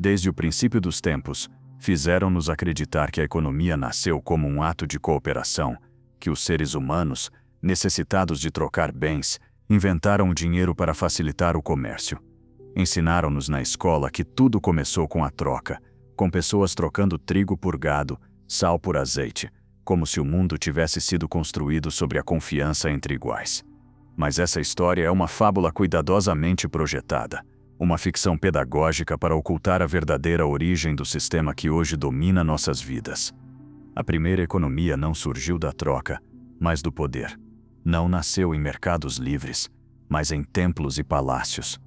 desde o princípio dos tempos, fizeram-nos acreditar que a economia nasceu como um ato de cooperação, que os seres humanos, necessitados de trocar bens, inventaram o dinheiro para facilitar o comércio. Ensinaram-nos na escola que tudo começou com a troca, com pessoas trocando trigo por gado, sal por azeite, como se o mundo tivesse sido construído sobre a confiança entre iguais. Mas essa história é uma fábula cuidadosamente projetada, uma ficção pedagógica para ocultar a verdadeira origem do sistema que hoje domina nossas vidas. A primeira economia não surgiu da troca, mas do poder. Não nasceu em mercados livres, mas em templos e palácios.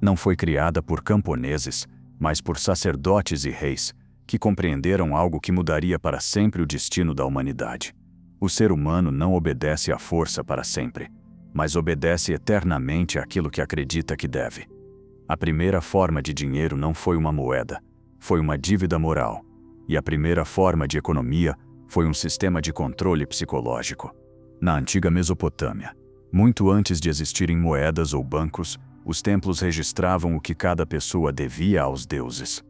Não foi criada por camponeses, mas por sacerdotes e reis, que compreenderam algo que mudaria para sempre o destino da humanidade. O ser humano não obedece à força para sempre, mas obedece eternamente àquilo que acredita que deve. A primeira forma de dinheiro não foi uma moeda, foi uma dívida moral. E a primeira forma de economia foi um sistema de controle psicológico. Na antiga Mesopotâmia, muito antes de existirem moedas ou bancos, os templos registravam o que cada pessoa devia aos deuses.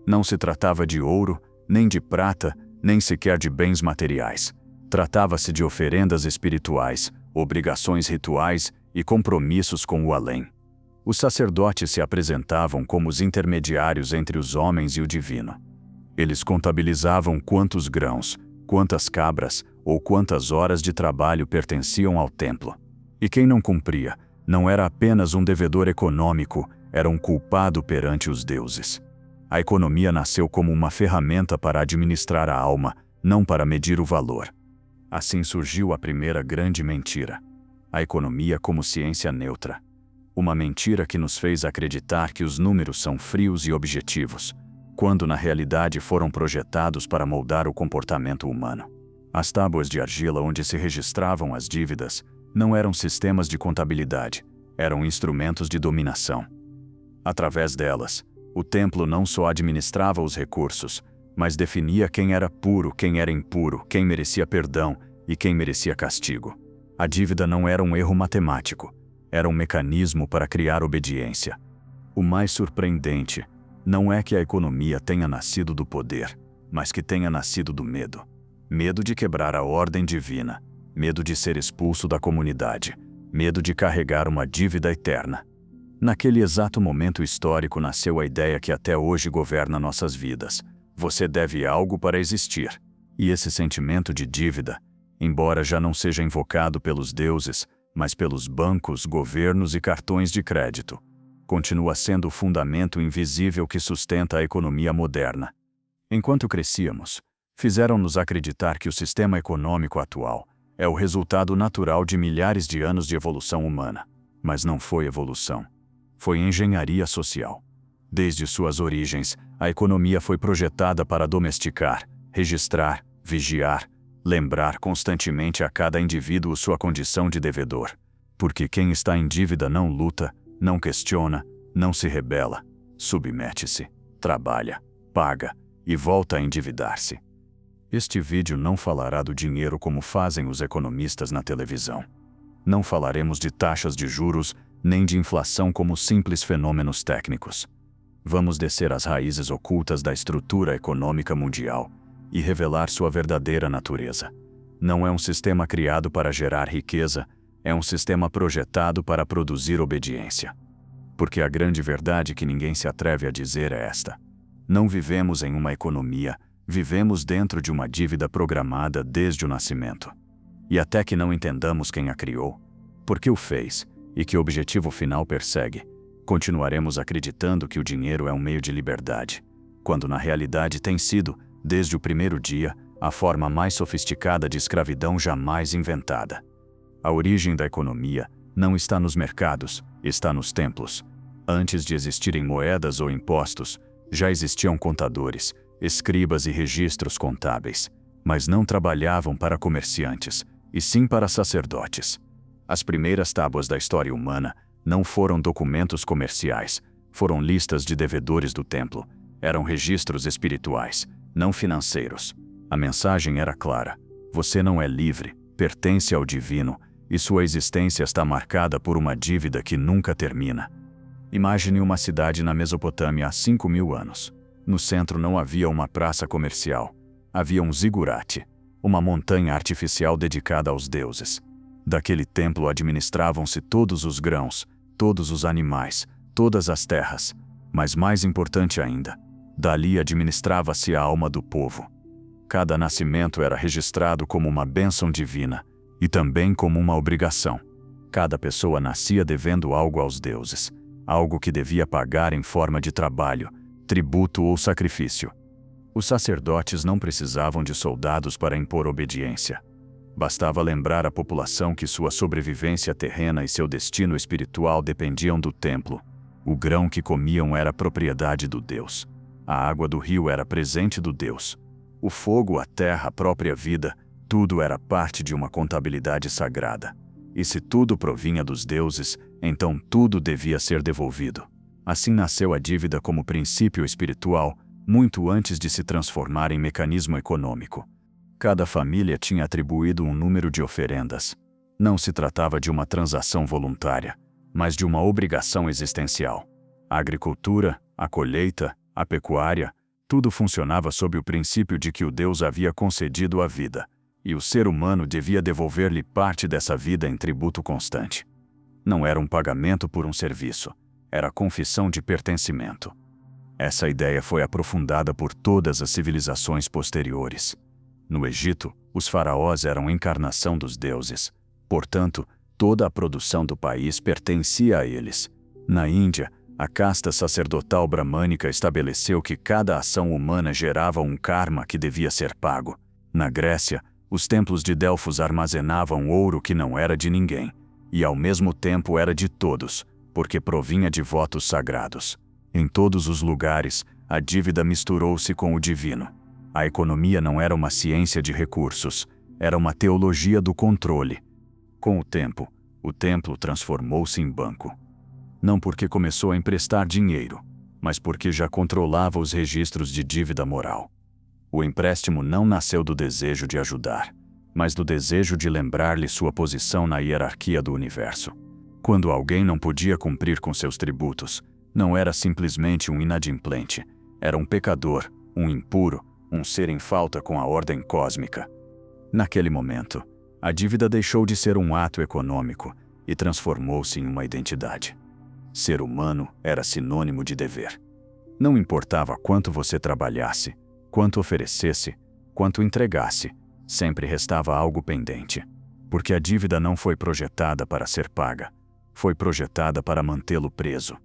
Não se tratava de ouro, nem de prata, nem sequer de bens materiais. Tratava-se de oferendas espirituais, obrigações rituais e compromissos com o além. Os sacerdotes se apresentavam como os intermediários entre os homens e o divino. Eles contabilizavam quantos grãos, quantas cabras ou quantas horas de trabalho pertenciam ao templo. E quem não cumpria, não era apenas um devedor econômico, era um culpado perante os deuses. A economia nasceu como uma ferramenta para administrar a alma, não para medir o valor. Assim surgiu a primeira grande mentira: a economia como ciência neutra. Uma mentira que nos fez acreditar que os números são frios e objetivos, quando na realidade foram projetados para moldar o comportamento humano. As tábuas de argila onde se registravam as dívidas não eram sistemas de contabilidade, eram instrumentos de dominação. Através delas, o templo não só administrava os recursos, mas definia quem era puro, quem era impuro, quem merecia perdão e quem merecia castigo. A dívida não era um erro matemático, era um mecanismo para criar obediência. O mais surpreendente não é que a economia tenha nascido do poder, mas que tenha nascido do medo. Medo de quebrar a ordem divina, medo de ser expulso da comunidade, medo de carregar uma dívida eterna. Naquele exato momento histórico nasceu a ideia que até hoje governa nossas vidas: você deve algo para existir. E esse sentimento de dívida, embora já não seja invocado pelos deuses, mas pelos bancos, governos e cartões de crédito, continua sendo o fundamento invisível que sustenta a economia moderna. Enquanto crescíamos, fizeram-nos acreditar que o sistema econômico atual é o resultado natural de milhares de anos de evolução humana. Mas não foi evolução. Foi engenharia social. Desde suas origens, a economia foi projetada para domesticar, registrar, vigiar, lembrar constantemente a cada indivíduo sua condição de devedor. Porque quem está em dívida não luta, não questiona, não se rebela, submete-se, trabalha, paga e volta a endividar-se. Este vídeo não falará do dinheiro como fazem os economistas na televisão. Não falaremos de taxas de juros, nem de inflação como simples fenômenos técnicos. Vamos descer às raízes ocultas da estrutura econômica mundial e revelar sua verdadeira natureza. Não é um sistema criado para gerar riqueza, é um sistema projetado para produzir obediência. Porque a grande verdade que ninguém se atreve a dizer é esta: não vivemos em uma economia, vivemos dentro de uma dívida programada desde o nascimento. E até que não entendamos quem a criou, por que o fez e que objetivo final persegue, continuaremos acreditando que o dinheiro é um meio de liberdade, quando na realidade tem sido, desde o primeiro dia, a forma mais sofisticada de escravidão jamais inventada. A origem da economia não está nos mercados, está nos templos. Antes de existirem moedas ou impostos, já existiam contadores, escribas e registros contábeis, mas não trabalhavam para comerciantes, e sim para sacerdotes. As primeiras tábuas da história humana não foram documentos comerciais, foram listas de devedores do templo, eram registros espirituais, não financeiros. A mensagem era clara: você não é livre, pertence ao divino, e sua existência está marcada por uma dívida que nunca termina. Imagine uma cidade na Mesopotâmia há 5.000 anos. No centro não havia uma praça comercial. Havia um zigurate, uma montanha artificial dedicada aos deuses. Daquele templo administravam-se todos os grãos, todos os animais, todas as terras. Mas mais importante ainda, dali administrava-se a alma do povo. Cada nascimento era registrado como uma bênção divina e também como uma obrigação. Cada pessoa nascia devendo algo aos deuses, algo que devia pagar em forma de trabalho, tributo ou sacrifício. Os sacerdotes não precisavam de soldados para impor obediência. Bastava lembrar à população que sua sobrevivência terrena e seu destino espiritual dependiam do templo. O grão que comiam era propriedade do Deus. A água do rio era presente do Deus. O fogo, a terra, a própria vida, tudo era parte de uma contabilidade sagrada. E se tudo provinha dos deuses, então tudo devia ser devolvido. Assim nasceu a dívida como princípio espiritual, muito antes de se transformar em mecanismo econômico. Cada família tinha atribuído um número de oferendas. Não se tratava de uma transação voluntária, mas de uma obrigação existencial. A agricultura, a colheita, a pecuária, tudo funcionava sob o princípio de que o Deus havia concedido a vida, e o ser humano devia devolver-lhe parte dessa vida em tributo constante. Não era um pagamento por um serviço, era confissão de pertencimento. Essa ideia foi aprofundada por todas as civilizações posteriores. No Egito, os faraós eram encarnação dos deuses. Portanto, toda a produção do país pertencia a eles. Na Índia, a casta sacerdotal bramânica estabeleceu que cada ação humana gerava um karma que devia ser pago. Na Grécia, os templos de Delfos armazenavam ouro que não era de ninguém, e ao mesmo tempo era de todos, porque provinha de votos sagrados. Em todos os lugares, a dívida misturou-se com o divino. A economia não era uma ciência de recursos, era uma teologia do controle. Com o tempo, o templo transformou-se em banco. Não porque começou a emprestar dinheiro, mas porque já controlava os registros de dívida moral. O empréstimo não nasceu do desejo de ajudar, mas do desejo de lembrar-lhe sua posição na hierarquia do universo. Quando alguém não podia cumprir com seus tributos, não era simplesmente um inadimplente, era um pecador, um impuro, um ser em falta com a ordem cósmica. Naquele momento, a dívida deixou de ser um ato econômico e transformou-se em uma identidade. Ser humano era sinônimo de dever. Não importava quanto você trabalhasse, quanto oferecesse, quanto entregasse, sempre restava algo pendente. Porque a dívida não foi projetada para ser paga, foi projetada para mantê-lo preso.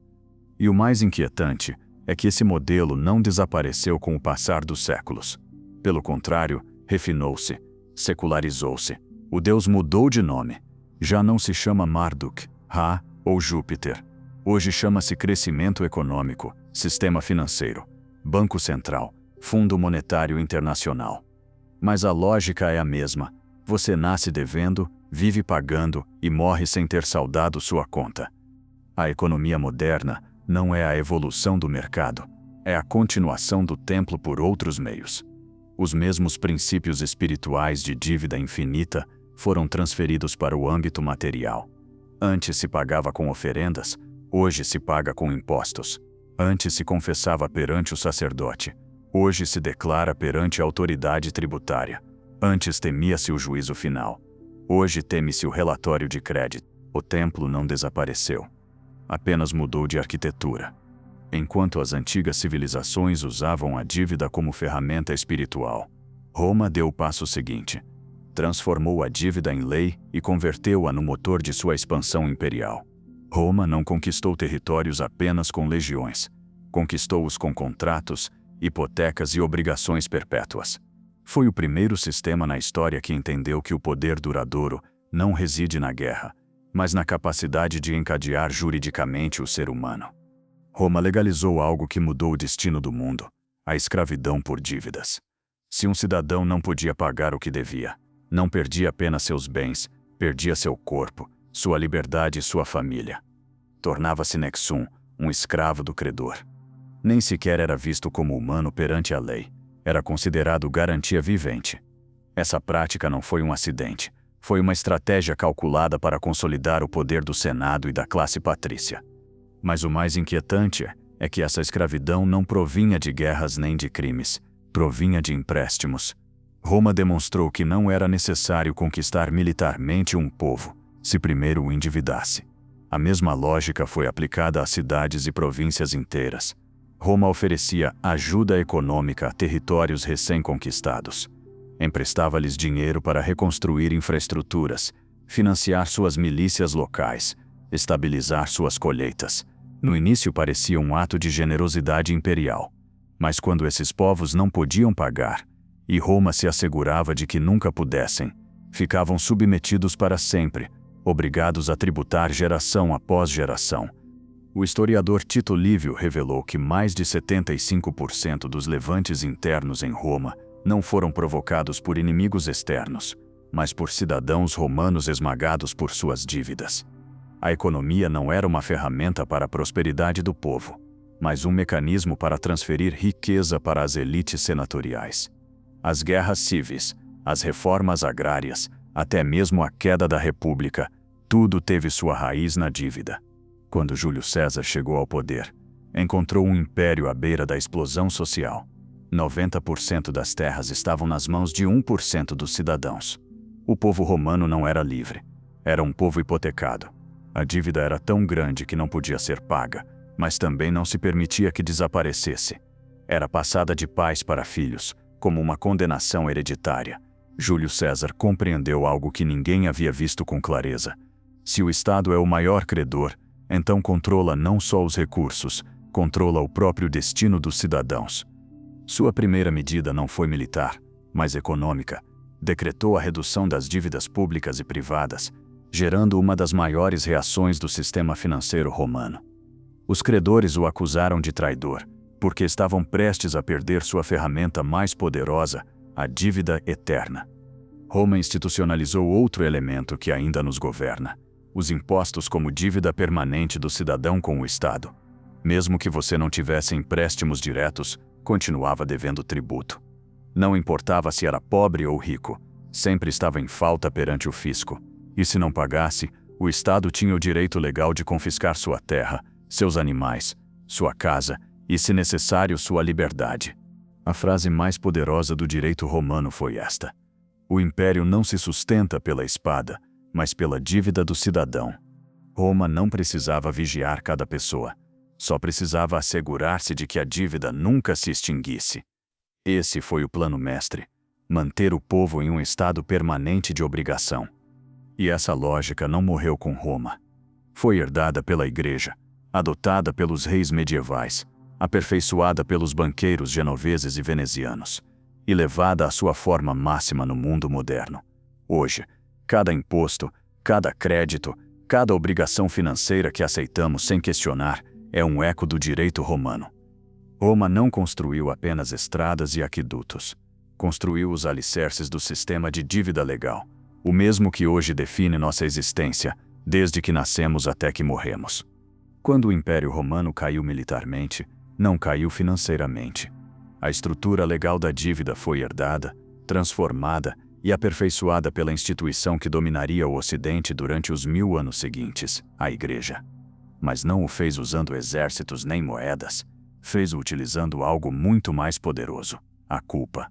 E o mais inquietante é que esse modelo não desapareceu com o passar dos séculos. Pelo contrário, refinou-se, secularizou-se. O Deus mudou de nome. Já não se chama Marduk, Ra ou Júpiter. Hoje chama-se crescimento econômico, sistema financeiro, Banco Central, Fundo Monetário Internacional. Mas a lógica é a mesma. Você nasce devendo, vive pagando e morre sem ter saldado sua conta. A economia moderna não é a evolução do mercado, é a continuação do templo por outros meios. Os mesmos princípios espirituais de dívida infinita foram transferidos para o âmbito material. Antes se pagava com oferendas, hoje se paga com impostos. Antes se confessava perante o sacerdote, hoje se declara perante a autoridade tributária. Antes temia-se o juízo final, hoje teme-se o relatório de crédito. O templo não desapareceu, apenas mudou de arquitetura. Enquanto as antigas civilizações usavam a dívida como ferramenta espiritual, Roma deu o passo seguinte. Transformou a dívida em lei e converteu-a no motor de sua expansão imperial. Roma não conquistou territórios apenas com legiões. Conquistou-os com contratos, hipotecas e obrigações perpétuas. Foi o primeiro sistema na história que entendeu que o poder duradouro não reside na guerra, mas na capacidade de encadear juridicamente o ser humano. Roma legalizou algo que mudou o destino do mundo: a escravidão por dívidas. Se um cidadão não podia pagar o que devia, não perdia apenas seus bens, perdia seu corpo, sua liberdade e sua família. Tornava-se nexum, um escravo do credor. Nem sequer era visto como humano perante a lei, era considerado garantia vivente. Essa prática não foi um acidente, foi uma estratégia calculada para consolidar o poder do Senado e da classe patrícia. Mas o mais inquietante é que essa escravidão não provinha de guerras nem de crimes, provinha de empréstimos. Roma demonstrou que não era necessário conquistar militarmente um povo, se primeiro o endividasse. A mesma lógica foi aplicada a cidades e províncias inteiras. Roma oferecia ajuda econômica a territórios recém-conquistados. Emprestava-lhes dinheiro para reconstruir infraestruturas, financiar suas milícias locais, estabilizar suas colheitas. No início parecia um ato de generosidade imperial, mas quando esses povos não podiam pagar, e Roma se assegurava de que nunca pudessem, ficavam submetidos para sempre, obrigados a tributar geração após geração. O historiador Tito Livio revelou que mais de 75% dos levantes internos em Roma não foram provocados por inimigos externos, mas por cidadãos romanos esmagados por suas dívidas. A economia não era uma ferramenta para a prosperidade do povo, mas um mecanismo para transferir riqueza para as elites senatoriais. As guerras civis, as reformas agrárias, até mesmo a queda da República, tudo teve sua raiz na dívida. Quando Júlio César chegou ao poder, encontrou um império à beira da explosão social. 90% das terras estavam nas mãos de 1% dos cidadãos. O povo romano não era livre. Era um povo hipotecado. A dívida era tão grande que não podia ser paga, mas também não se permitia que desaparecesse. Era passada de pais para filhos, como uma condenação hereditária. Júlio César compreendeu algo que ninguém havia visto com clareza. Se o Estado é o maior credor, então controla não só os recursos, controla o próprio destino dos cidadãos. Sua primeira medida não foi militar, mas econômica. Decretou a redução das dívidas públicas e privadas, gerando uma das maiores reações do sistema financeiro romano. Os credores o acusaram de traidor, porque estavam prestes a perder sua ferramenta mais poderosa, a dívida eterna. Roma institucionalizou outro elemento que ainda nos governa: os impostos como dívida permanente do cidadão com o Estado. Mesmo que você não tivesse empréstimos diretos, continuava devendo tributo. Não importava se era pobre ou rico, sempre estava em falta perante o fisco. E se não pagasse, o Estado tinha o direito legal de confiscar sua terra, seus animais, sua casa e, se necessário, sua liberdade. A frase mais poderosa do direito romano foi esta: o império não se sustenta pela espada, mas pela dívida do cidadão. Roma não precisava vigiar cada pessoa, só precisava assegurar-se de que a dívida nunca se extinguisse. Esse foi o plano mestre: manter o povo em um estado permanente de obrigação. E essa lógica não morreu com Roma. Foi herdada pela Igreja, adotada pelos reis medievais, aperfeiçoada pelos banqueiros genoveses e venezianos, e levada à sua forma máxima no mundo moderno. Hoje, cada imposto, cada crédito, cada obrigação financeira que aceitamos sem questionar é um eco do direito romano. Roma não construiu apenas estradas e aquedutos. Construiu os alicerces do sistema de dívida legal, o mesmo que hoje define nossa existência, desde que nascemos até que morremos. Quando o Império Romano caiu militarmente, não caiu financeiramente. A estrutura legal da dívida foi herdada, transformada e aperfeiçoada pela instituição que dominaria o Ocidente durante os 1000 anos seguintes, a Igreja. Mas não o fez usando exércitos nem moedas, fez-o utilizando algo muito mais poderoso: a culpa.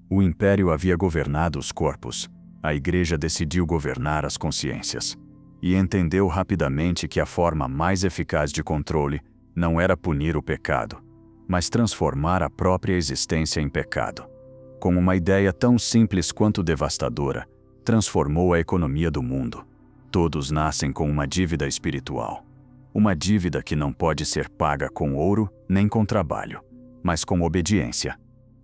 O Império havia governado os corpos, a Igreja decidiu governar as consciências. E entendeu rapidamente que a forma mais eficaz de controle não era punir o pecado, mas transformar a própria existência em pecado. Com uma ideia tão simples quanto devastadora, transformou a economia do mundo. Todos nascem com uma dívida espiritual. Uma dívida que não pode ser paga com ouro nem com trabalho, mas com obediência.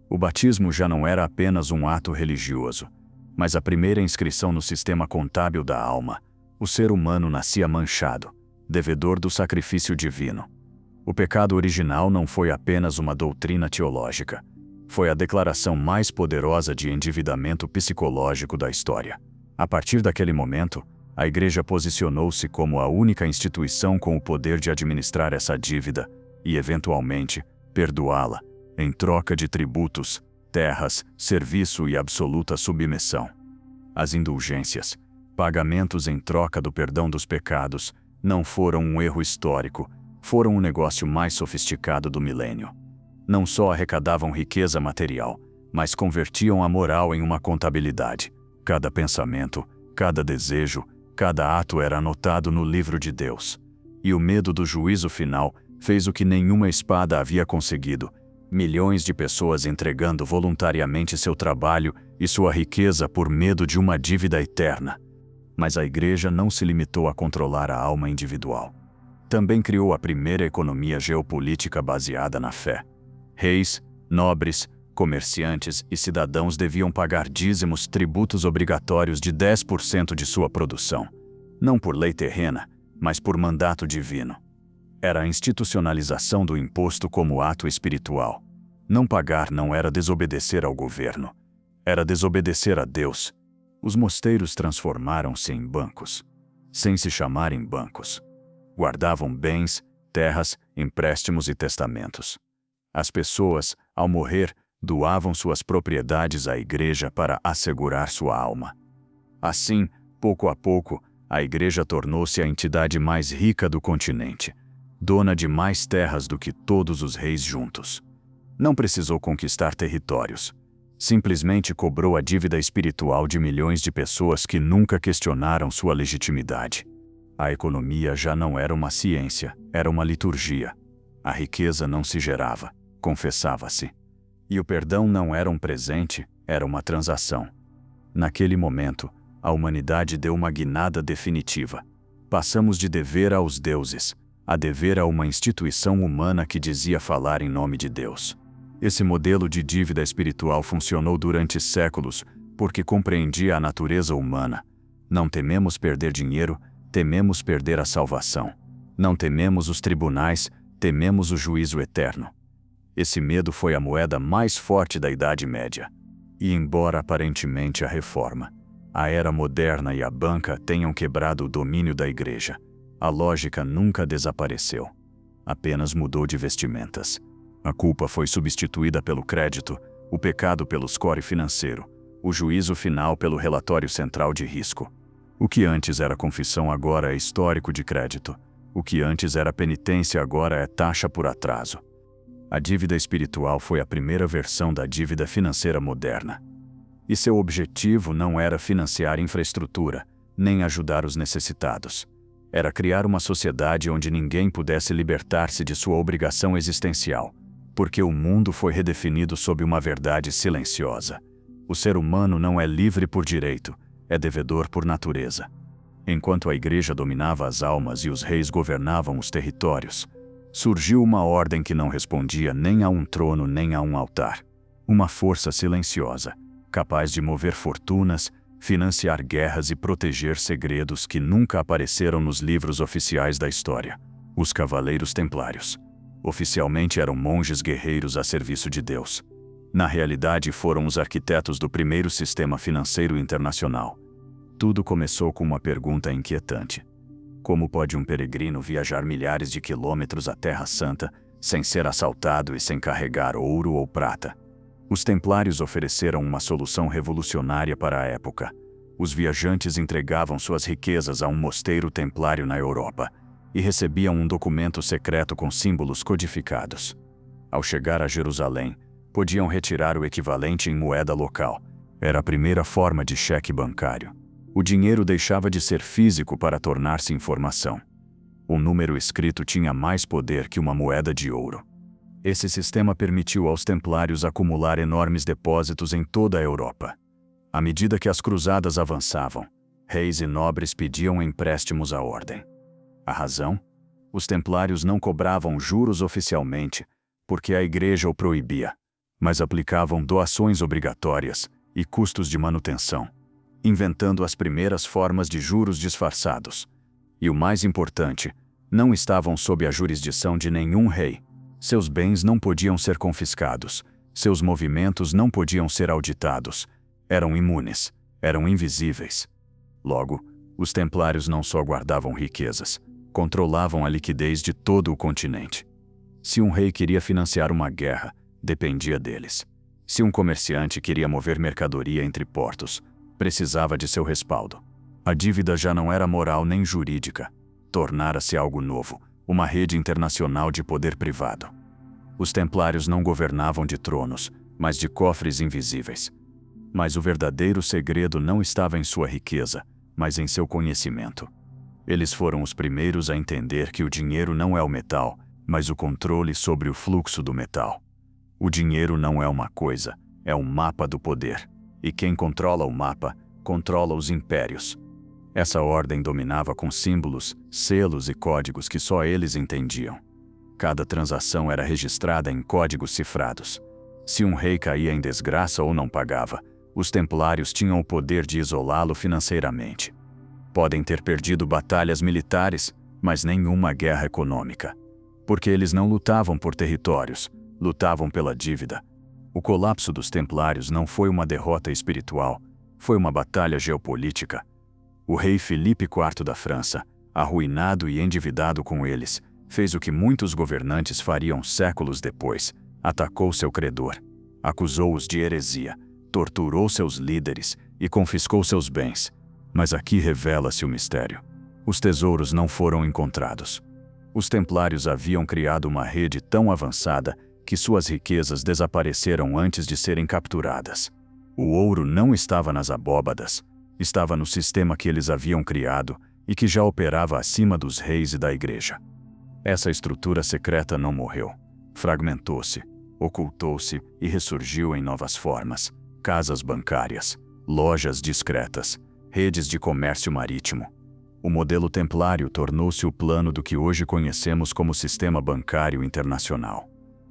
O batismo já não era apenas um ato religioso, mas a primeira inscrição no sistema contábil da alma. O ser humano nascia manchado, devedor do sacrifício divino. O pecado original não foi apenas uma doutrina teológica, foi a declaração mais poderosa de endividamento psicológico da história. A partir daquele momento, a Igreja posicionou-se como a única instituição com o poder de administrar essa dívida e, eventualmente, perdoá-la, em troca de tributos, terras, serviço e absoluta submissão. As indulgências, pagamentos em troca do perdão dos pecados, não foram um erro histórico, foram o negócio mais sofisticado do milênio. Não só arrecadavam riqueza material, mas convertiam a moral em uma contabilidade. Cada pensamento, cada desejo, cada ato era anotado no livro de Deus. E o medo do juízo final fez o que nenhuma espada havia conseguido: milhões de pessoas entregando voluntariamente seu trabalho e sua riqueza por medo de uma dívida eterna. Mas a Igreja não se limitou a controlar a alma individual. Também criou a primeira economia geopolítica baseada na fé. Reis, nobres, comerciantes e cidadãos deviam pagar dízimos, tributos obrigatórios de 10% de sua produção, não por lei terrena, mas por mandato divino. Era a institucionalização do imposto como ato espiritual. Não pagar não era desobedecer ao governo, era desobedecer a Deus. Os mosteiros transformaram-se em bancos, sem se chamarem bancos. Guardavam bens, terras, empréstimos e testamentos. As pessoas, ao morrer, doavam suas propriedades à Igreja para assegurar sua alma. Assim, pouco a pouco, a Igreja tornou-se a entidade mais rica do continente, dona de mais terras do que todos os reis juntos. Não precisou conquistar territórios. Simplesmente cobrou a dívida espiritual de milhões de pessoas que nunca questionaram sua legitimidade. A economia já não era uma ciência, era uma liturgia. A riqueza não se gerava, confessava-se. E o perdão não era um presente, era uma transação. Naquele momento, a humanidade deu uma guinada definitiva. Passamos de dever aos deuses, a dever a uma instituição humana que dizia falar em nome de Deus. Esse modelo de dívida espiritual funcionou durante séculos porque compreendia a natureza humana. Não tememos perder dinheiro, tememos perder a salvação. Não tememos os tribunais, tememos o juízo eterno. Esse medo foi a moeda mais forte da Idade Média. E embora aparentemente a reforma, a era moderna e a banca tenham quebrado o domínio da Igreja, a lógica nunca desapareceu. Apenas mudou de vestimentas. A culpa foi substituída pelo crédito, o pecado pelo score financeiro, o juízo final pelo relatório central de risco. O que antes era confissão agora é histórico de crédito. O que antes era penitência agora é taxa por atraso. A dívida espiritual foi a primeira versão da dívida financeira moderna. E seu objetivo não era financiar infraestrutura, nem ajudar os necessitados. Era criar uma sociedade onde ninguém pudesse libertar-se de sua obrigação existencial, porque o mundo foi redefinido sob uma verdade silenciosa. O ser humano não é livre por direito, é devedor por natureza. Enquanto a Igreja dominava as almas e os reis governavam os territórios, surgiu uma ordem que não respondia nem a um trono nem a um altar. Uma força silenciosa, capaz de mover fortunas, financiar guerras e proteger segredos que nunca apareceram nos livros oficiais da história. Os Cavaleiros Templários. Oficialmente eram monges guerreiros a serviço de Deus. Na realidade, foram os arquitetos do primeiro sistema financeiro internacional. Tudo começou com uma pergunta inquietante. Como pode um peregrino viajar milhares de quilômetros à Terra Santa sem ser assaltado e sem carregar ouro ou prata? Os templários ofereceram uma solução revolucionária para a época. Os viajantes entregavam suas riquezas a um mosteiro templário na Europa e recebiam um documento secreto com símbolos codificados. Ao chegar a Jerusalém, podiam retirar o equivalente em moeda local. Era a primeira forma de cheque bancário. O dinheiro deixava de ser físico para tornar-se informação. O número escrito tinha mais poder que uma moeda de ouro. Esse sistema permitiu aos templários acumular enormes depósitos em toda a Europa. À medida que as cruzadas avançavam, reis e nobres pediam empréstimos à ordem. A razão? Os templários não cobravam juros oficialmente, porque a Igreja o proibia, mas aplicavam doações obrigatórias e custos de manutenção, inventando as primeiras formas de juros disfarçados. E o mais importante, não estavam sob a jurisdição de nenhum rei. Seus bens não podiam ser confiscados, seus movimentos não podiam ser auditados. Eram imunes, eram invisíveis. Logo, os templários não só guardavam riquezas, controlavam a liquidez de todo o continente. Se um rei queria financiar uma guerra, dependia deles. Se um comerciante queria mover mercadoria entre portos, precisava de seu respaldo. A dívida já não era moral nem jurídica. Tornara-se algo novo, uma rede internacional de poder privado. Os templários não governavam de tronos, mas de cofres invisíveis. Mas o verdadeiro segredo não estava em sua riqueza, mas em seu conhecimento. Eles foram os primeiros a entender que o dinheiro não é o metal, mas o controle sobre o fluxo do metal. O dinheiro não é uma coisa, é um mapa do poder. E quem controla o mapa, controla os impérios. Essa ordem dominava com símbolos, selos e códigos que só eles entendiam. Cada transação era registrada em códigos cifrados. Se um rei caía em desgraça ou não pagava, os templários tinham o poder de isolá-lo financeiramente. Podem ter perdido batalhas militares, mas nenhuma guerra econômica. Porque eles não lutavam por territórios, lutavam pela dívida. O colapso dos templários não foi uma derrota espiritual, foi uma batalha geopolítica. O rei Filipe IV da França, arruinado e endividado com eles, fez o que muitos governantes fariam séculos depois: atacou seu credor, acusou-os de heresia, torturou seus líderes e confiscou seus bens. Mas aqui revela-se o mistério. Os tesouros não foram encontrados. Os templários haviam criado uma rede tão avançada que suas riquezas desapareceram antes de serem capturadas. O ouro não estava nas abóbadas, estava no sistema que eles haviam criado e que já operava acima dos reis e da igreja. Essa estrutura secreta não morreu, fragmentou-se, ocultou-se e ressurgiu em novas formas: casas bancárias, lojas discretas, redes de comércio marítimo. O modelo templário tornou-se o plano do que hoje conhecemos como sistema bancário internacional.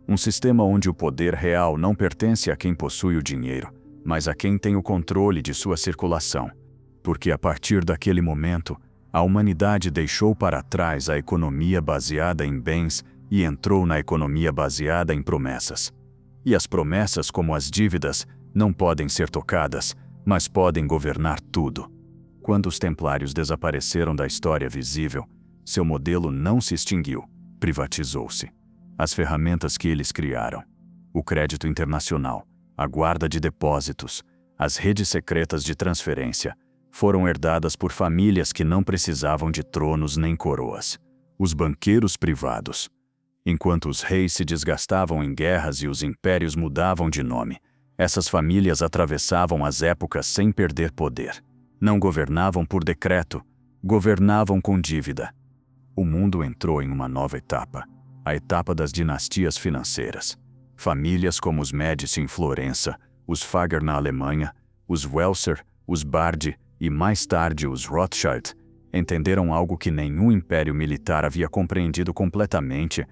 Um sistema onde o poder real não pertence a quem possui o dinheiro, mas a quem tem o controle de sua circulação. Porque a partir daquele momento, a humanidade deixou para trás a economia baseada em bens e entrou na economia baseada em promessas. E as promessas, como as dívidas, não podem ser tocadas, mas podem governar tudo. Quando os templários desapareceram da história visível, seu modelo não se extinguiu, privatizou-se. As ferramentas que eles criaram, o crédito internacional, a guarda de depósitos, as redes secretas de transferência, foram herdadas por famílias que não precisavam de tronos nem coroas. Os banqueiros privados. Enquanto os reis se desgastavam em guerras e os impérios mudavam de nome, essas famílias atravessavam as épocas sem perder poder. Não governavam por decreto, governavam com dívida. O mundo entrou em uma nova etapa, a etapa das dinastias financeiras. Famílias como os Médici em Florença, os Fagner na Alemanha, os Welser, os Bardi e mais tarde os Rothschild entenderam algo que nenhum império militar havia compreendido completamente: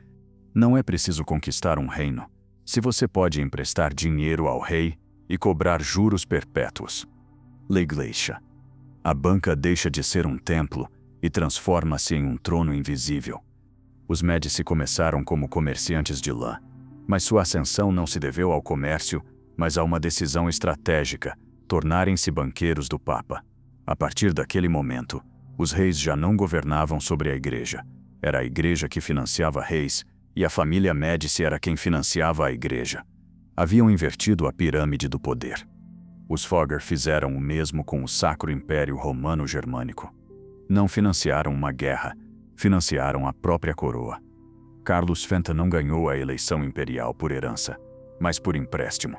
não é preciso conquistar um reino, se você pode emprestar dinheiro ao rei e cobrar juros perpétuos. Igreja. A banca deixa de ser um templo e transforma-se em um trono invisível. Os Médici começaram como comerciantes de lã, mas sua ascensão não se deveu ao comércio, mas a uma decisão estratégica: tornarem-se banqueiros do Papa. A partir daquele momento, os reis já não governavam sobre a igreja. Era a igreja que financiava reis, e a família Médici era quem financiava a igreja. Haviam invertido a pirâmide do poder. Os Fagner fizeram o mesmo com o Sacro Império Romano-Germânico. Não financiaram uma guerra, financiaram a própria coroa. Carlos Fenta não ganhou a eleição imperial por herança, mas por empréstimo.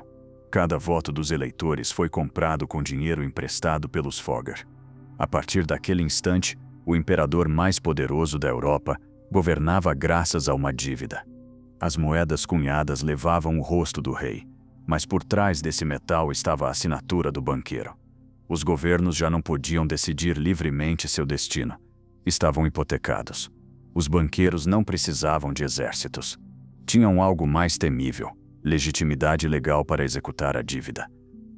Cada voto dos eleitores foi comprado com dinheiro emprestado pelos Fagner. A partir daquele instante, o imperador mais poderoso da Europa governava graças a uma dívida. As moedas cunhadas levavam o rosto do rei, mas por trás desse metal estava a assinatura do banqueiro. Os governos já não podiam decidir livremente seu destino. Estavam hipotecados. Os banqueiros não precisavam de exércitos. Tinham algo mais temível: legitimidade legal para executar a dívida.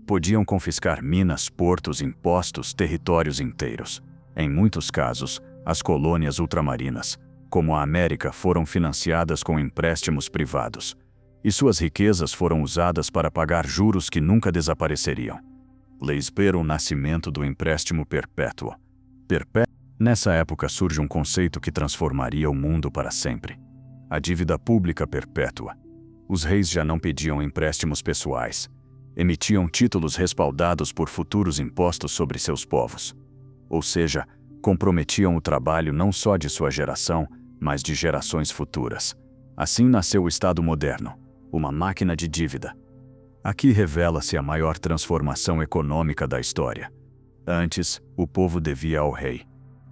Podiam confiscar minas, portos, impostos, territórios inteiros. Em muitos casos, as colônias ultramarinas, como a América, foram financiadas com empréstimos privados, e suas riquezas foram usadas para pagar juros que nunca desapareceriam. O nascimento do empréstimo perpétuo. Nessa época surge um conceito que transformaria o mundo para sempre: a dívida pública perpétua. Os reis já não pediam empréstimos pessoais, emitiam títulos respaldados por futuros impostos sobre seus povos. Ou seja, comprometiam o trabalho não só de sua geração, mas de gerações futuras. Assim nasceu o Estado moderno, uma máquina de dívida. Aqui revela-se a maior transformação econômica da história. Antes, o povo devia ao rei.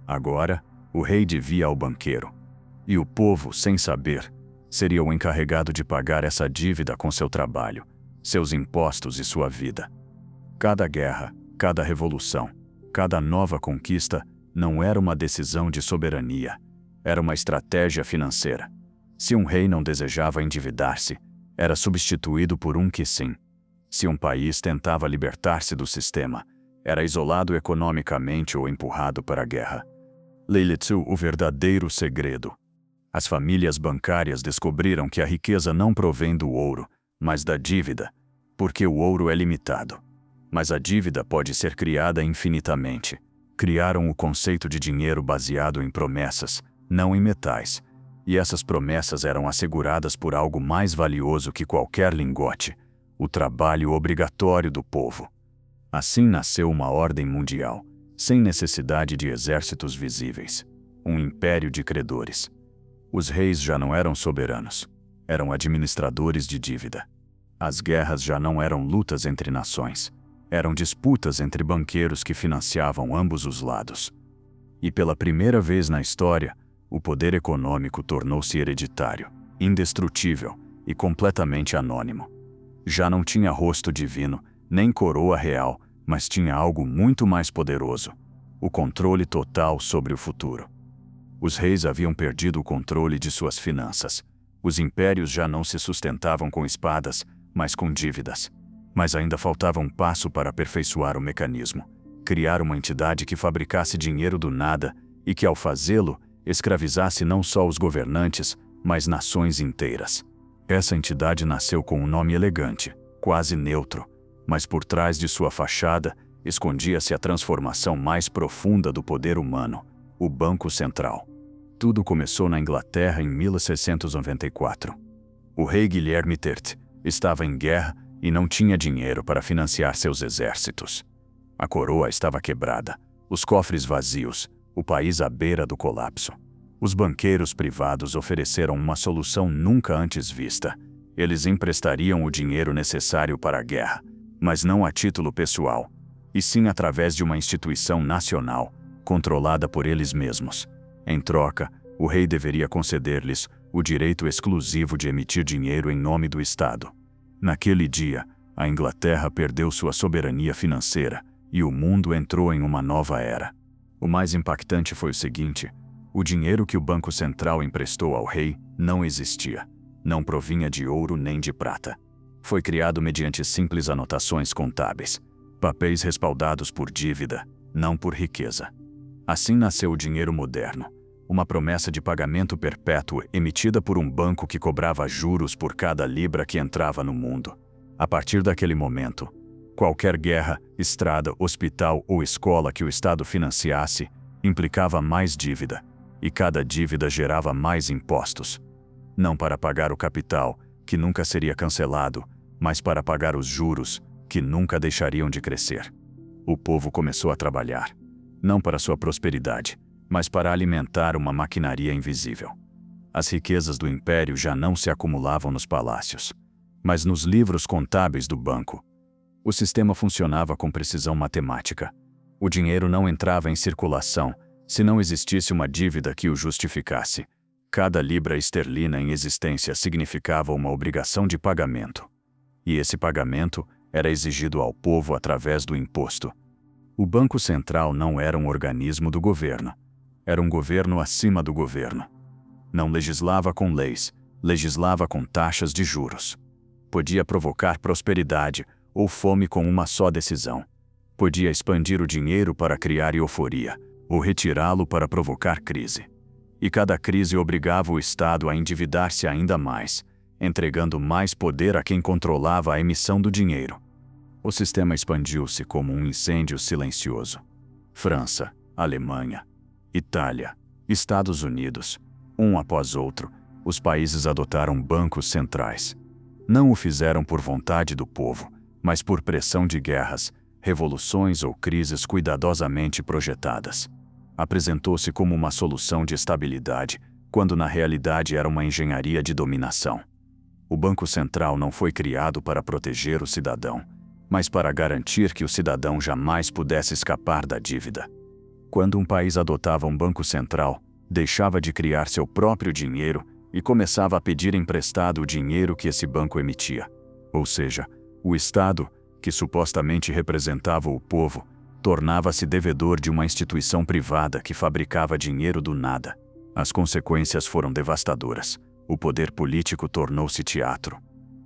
Agora, o rei devia ao banqueiro. E o povo, sem saber, seria o encarregado de pagar essa dívida com seu trabalho, seus impostos e sua vida. Cada guerra, cada revolução, cada nova conquista não era uma decisão de soberania, era uma estratégia financeira. Se um rei não desejava endividar-se, era substituído por um que sim. Se um país tentava libertar-se do sistema, era isolado economicamente ou empurrado para a guerra. Leilitsu, o verdadeiro segredo. As famílias bancárias descobriram que a riqueza não provém do ouro, mas da dívida, porque o ouro é limitado. Mas a dívida pode ser criada infinitamente. Criaram o conceito de dinheiro baseado em promessas, não em metais. E essas promessas eram asseguradas por algo mais valioso que qualquer lingote: o trabalho obrigatório do povo. Assim nasceu uma ordem mundial, sem necessidade de exércitos visíveis. Um império de credores. Os reis já não eram soberanos, eram administradores de dívida. As guerras já não eram lutas entre nações, eram disputas entre banqueiros que financiavam ambos os lados. E pela primeira vez na história, o poder econômico tornou-se hereditário, indestrutível e completamente anônimo. Já não tinha rosto divino, nem coroa real, mas tinha algo muito mais poderoso: o controle total sobre o futuro. Os reis haviam perdido o controle de suas finanças. Os impérios já não se sustentavam com espadas, mas com dívidas. Mas ainda faltava um passo para aperfeiçoar o mecanismo: criar uma entidade que fabricasse dinheiro do nada e que, ao fazê-lo, escravizasse não só os governantes, mas nações inteiras. Essa entidade nasceu com um nome elegante, quase neutro, mas por trás de sua fachada escondia-se a transformação mais profunda do poder humano: o Banco Central. Tudo começou na Inglaterra em 1694. O rei Guilherme III estava em guerra e não tinha dinheiro para financiar seus exércitos. A coroa estava quebrada, os cofres vazios, o país à beira do colapso. Os banqueiros privados ofereceram uma solução nunca antes vista. Eles emprestariam o dinheiro necessário para a guerra, mas não a título pessoal, e sim através de uma instituição nacional, controlada por eles mesmos. Em troca, o rei deveria conceder-lhes o direito exclusivo de emitir dinheiro em nome do Estado. Naquele dia, a Inglaterra perdeu sua soberania financeira e o mundo entrou em uma nova era. O mais impactante foi o seguinte: o dinheiro que o Banco Central emprestou ao rei não existia. Não provinha de ouro nem de prata. Foi criado mediante simples anotações contábeis, papéis respaldados por dívida, não por riqueza. Assim nasceu o dinheiro moderno, uma promessa de pagamento perpétuo emitida por um banco que cobrava juros por cada libra que entrava no mundo. A partir daquele momento, qualquer guerra, estrada, hospital ou escola que o Estado financiasse implicava mais dívida, e cada dívida gerava mais impostos. Não para pagar o capital, que nunca seria cancelado, mas para pagar os juros, que nunca deixariam de crescer. O povo começou a trabalhar, não para sua prosperidade, mas para alimentar uma maquinaria invisível. As riquezas do império já não se acumulavam nos palácios, mas nos livros contábeis do banco. O sistema funcionava com precisão matemática. O dinheiro não entrava em circulação se não existisse uma dívida que o justificasse. Cada libra esterlina em existência significava uma obrigação de pagamento. E esse pagamento era exigido ao povo através do imposto. O Banco Central não era um organismo do governo. Era um governo acima do governo. Não legislava com leis, legislava com taxas de juros. Podia provocar prosperidade ou fome com uma só decisão. Podia expandir o dinheiro para criar euforia, ou retirá-lo para provocar crise. E cada crise obrigava o Estado a endividar-se ainda mais, entregando mais poder a quem controlava a emissão do dinheiro. O sistema expandiu-se como um incêndio silencioso. França, Alemanha, Itália, Estados Unidos, um após outro, os países adotaram bancos centrais. Não o fizeram por vontade do povo, mas por pressão de guerras, revoluções ou crises cuidadosamente projetadas. Apresentou-se como uma solução de estabilidade, quando na realidade era uma engenharia de dominação. O Banco Central não foi criado para proteger o cidadão, mas para garantir que o cidadão jamais pudesse escapar da dívida. Quando um país adotava um banco central, deixava de criar seu próprio dinheiro e começava a pedir emprestado o dinheiro que esse banco emitia. Ou seja, o Estado, que supostamente representava o povo, tornava-se devedor de uma instituição privada que fabricava dinheiro do nada. As consequências foram devastadoras. O poder político tornou-se teatro.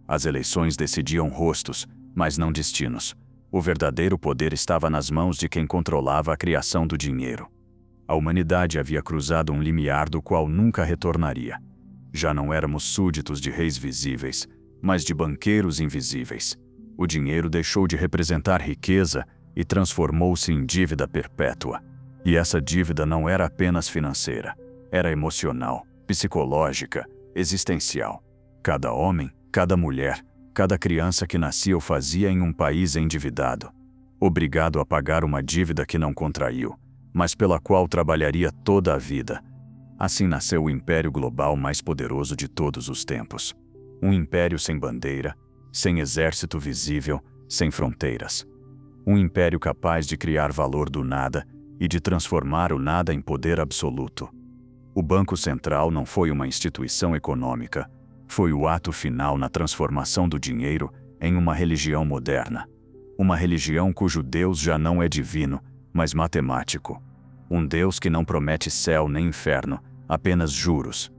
As eleições decidiam rostos, mas não destinos. O verdadeiro poder estava nas mãos de quem controlava a criação do dinheiro. A humanidade havia cruzado um limiar do qual nunca retornaria. Já não éramos súditos de reis visíveis, mas de banqueiros invisíveis. O dinheiro deixou de representar riqueza e transformou-se em dívida perpétua. E essa dívida não era apenas financeira, era emocional, psicológica, existencial. Cada homem, cada mulher, cada criança que nascia o fazia em um país endividado, obrigado a pagar uma dívida que não contraiu, mas pela qual trabalharia toda a vida. Assim nasceu o império global mais poderoso de todos os tempos. Um império sem bandeira, sem exército visível, sem fronteiras. Um império capaz de criar valor do nada e de transformar o nada em poder absoluto. O Banco Central não foi uma instituição econômica, foi o ato final na transformação do dinheiro em uma religião moderna. Uma religião cujo Deus já não é divino, mas matemático. Um Deus que não promete céu nem inferno, apenas juros.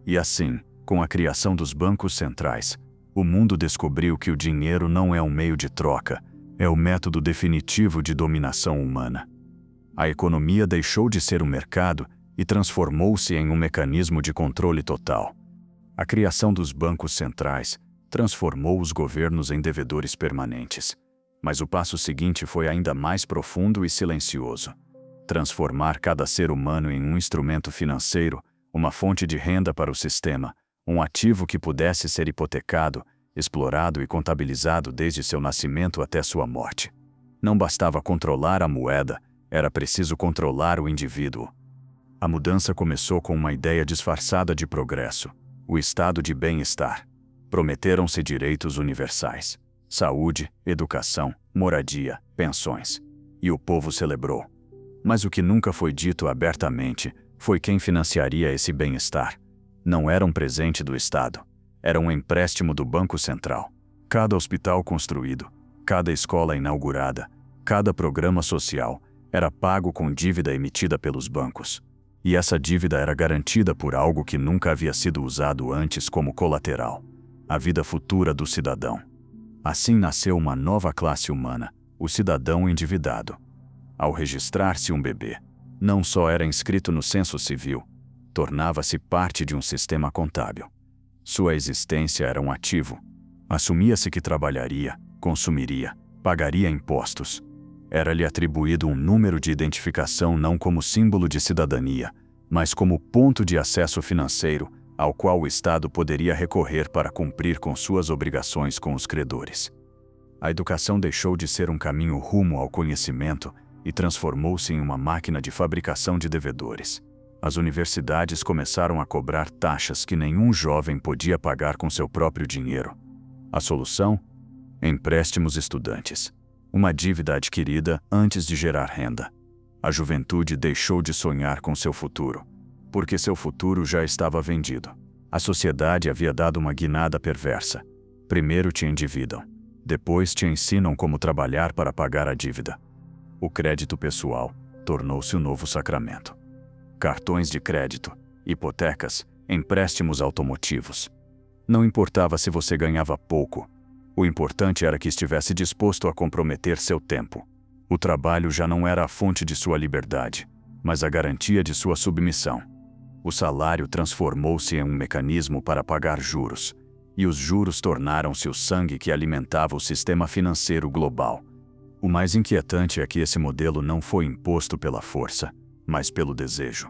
E assim, com a criação dos bancos centrais, o mundo descobriu que o dinheiro não é um meio de troca, é o método definitivo de dominação humana. A economia deixou de ser um mercado e transformou-se em um mecanismo de controle total. A criação dos bancos centrais transformou os governos em devedores permanentes. Mas o passo seguinte foi ainda mais profundo e silencioso. Transformar cada ser humano em um instrumento financeiro, uma fonte de renda para o sistema, um ativo que pudesse ser hipotecado, explorado e contabilizado desde seu nascimento até sua morte. Não bastava controlar a moeda, era preciso controlar o indivíduo. A mudança começou com uma ideia disfarçada de progresso: o estado de bem-estar. Prometeram-se direitos universais: saúde, educação, moradia, pensões. E o povo celebrou. Mas o que nunca foi dito abertamente foi quem financiaria esse bem-estar. Não era um presente do Estado, era um empréstimo do Banco Central. Cada hospital construído, cada escola inaugurada, cada programa social era pago com dívida emitida pelos bancos. E essa dívida era garantida por algo que nunca havia sido usado antes como colateral: a vida futura do cidadão. Assim nasceu uma nova classe humana, o cidadão endividado. Ao registrar-se um bebê, não só era inscrito no censo civil, tornava-se parte de um sistema contábil. Sua existência era um ativo. Assumia-se que trabalharia, consumiria, pagaria impostos. Era-lhe atribuído um número de identificação não como símbolo de cidadania, mas como ponto de acesso financeiro ao qual o Estado poderia recorrer para cumprir com suas obrigações com os credores. A educação deixou de ser um caminho rumo ao conhecimento e transformou-se em uma máquina de fabricação de devedores. As universidades começaram a cobrar taxas que nenhum jovem podia pagar com seu próprio dinheiro. A solução? Empréstimos estudantes. Uma dívida adquirida antes de gerar renda. A juventude deixou de sonhar com seu futuro, porque seu futuro já estava vendido. A sociedade havia dado uma guinada perversa. Primeiro te endividam, depois te ensinam como trabalhar para pagar a dívida. O crédito pessoal tornou-se o novo sacramento. Cartões de crédito, hipotecas, empréstimos automotivos. Não importava se você ganhava pouco. O importante era que estivesse disposto a comprometer seu tempo. O trabalho já não era a fonte de sua liberdade, mas a garantia de sua submissão. O salário transformou-se em um mecanismo para pagar juros, e os juros tornaram-se o sangue que alimentava o sistema financeiro global. O mais inquietante é que esse modelo não foi imposto pela força, mas pelo desejo.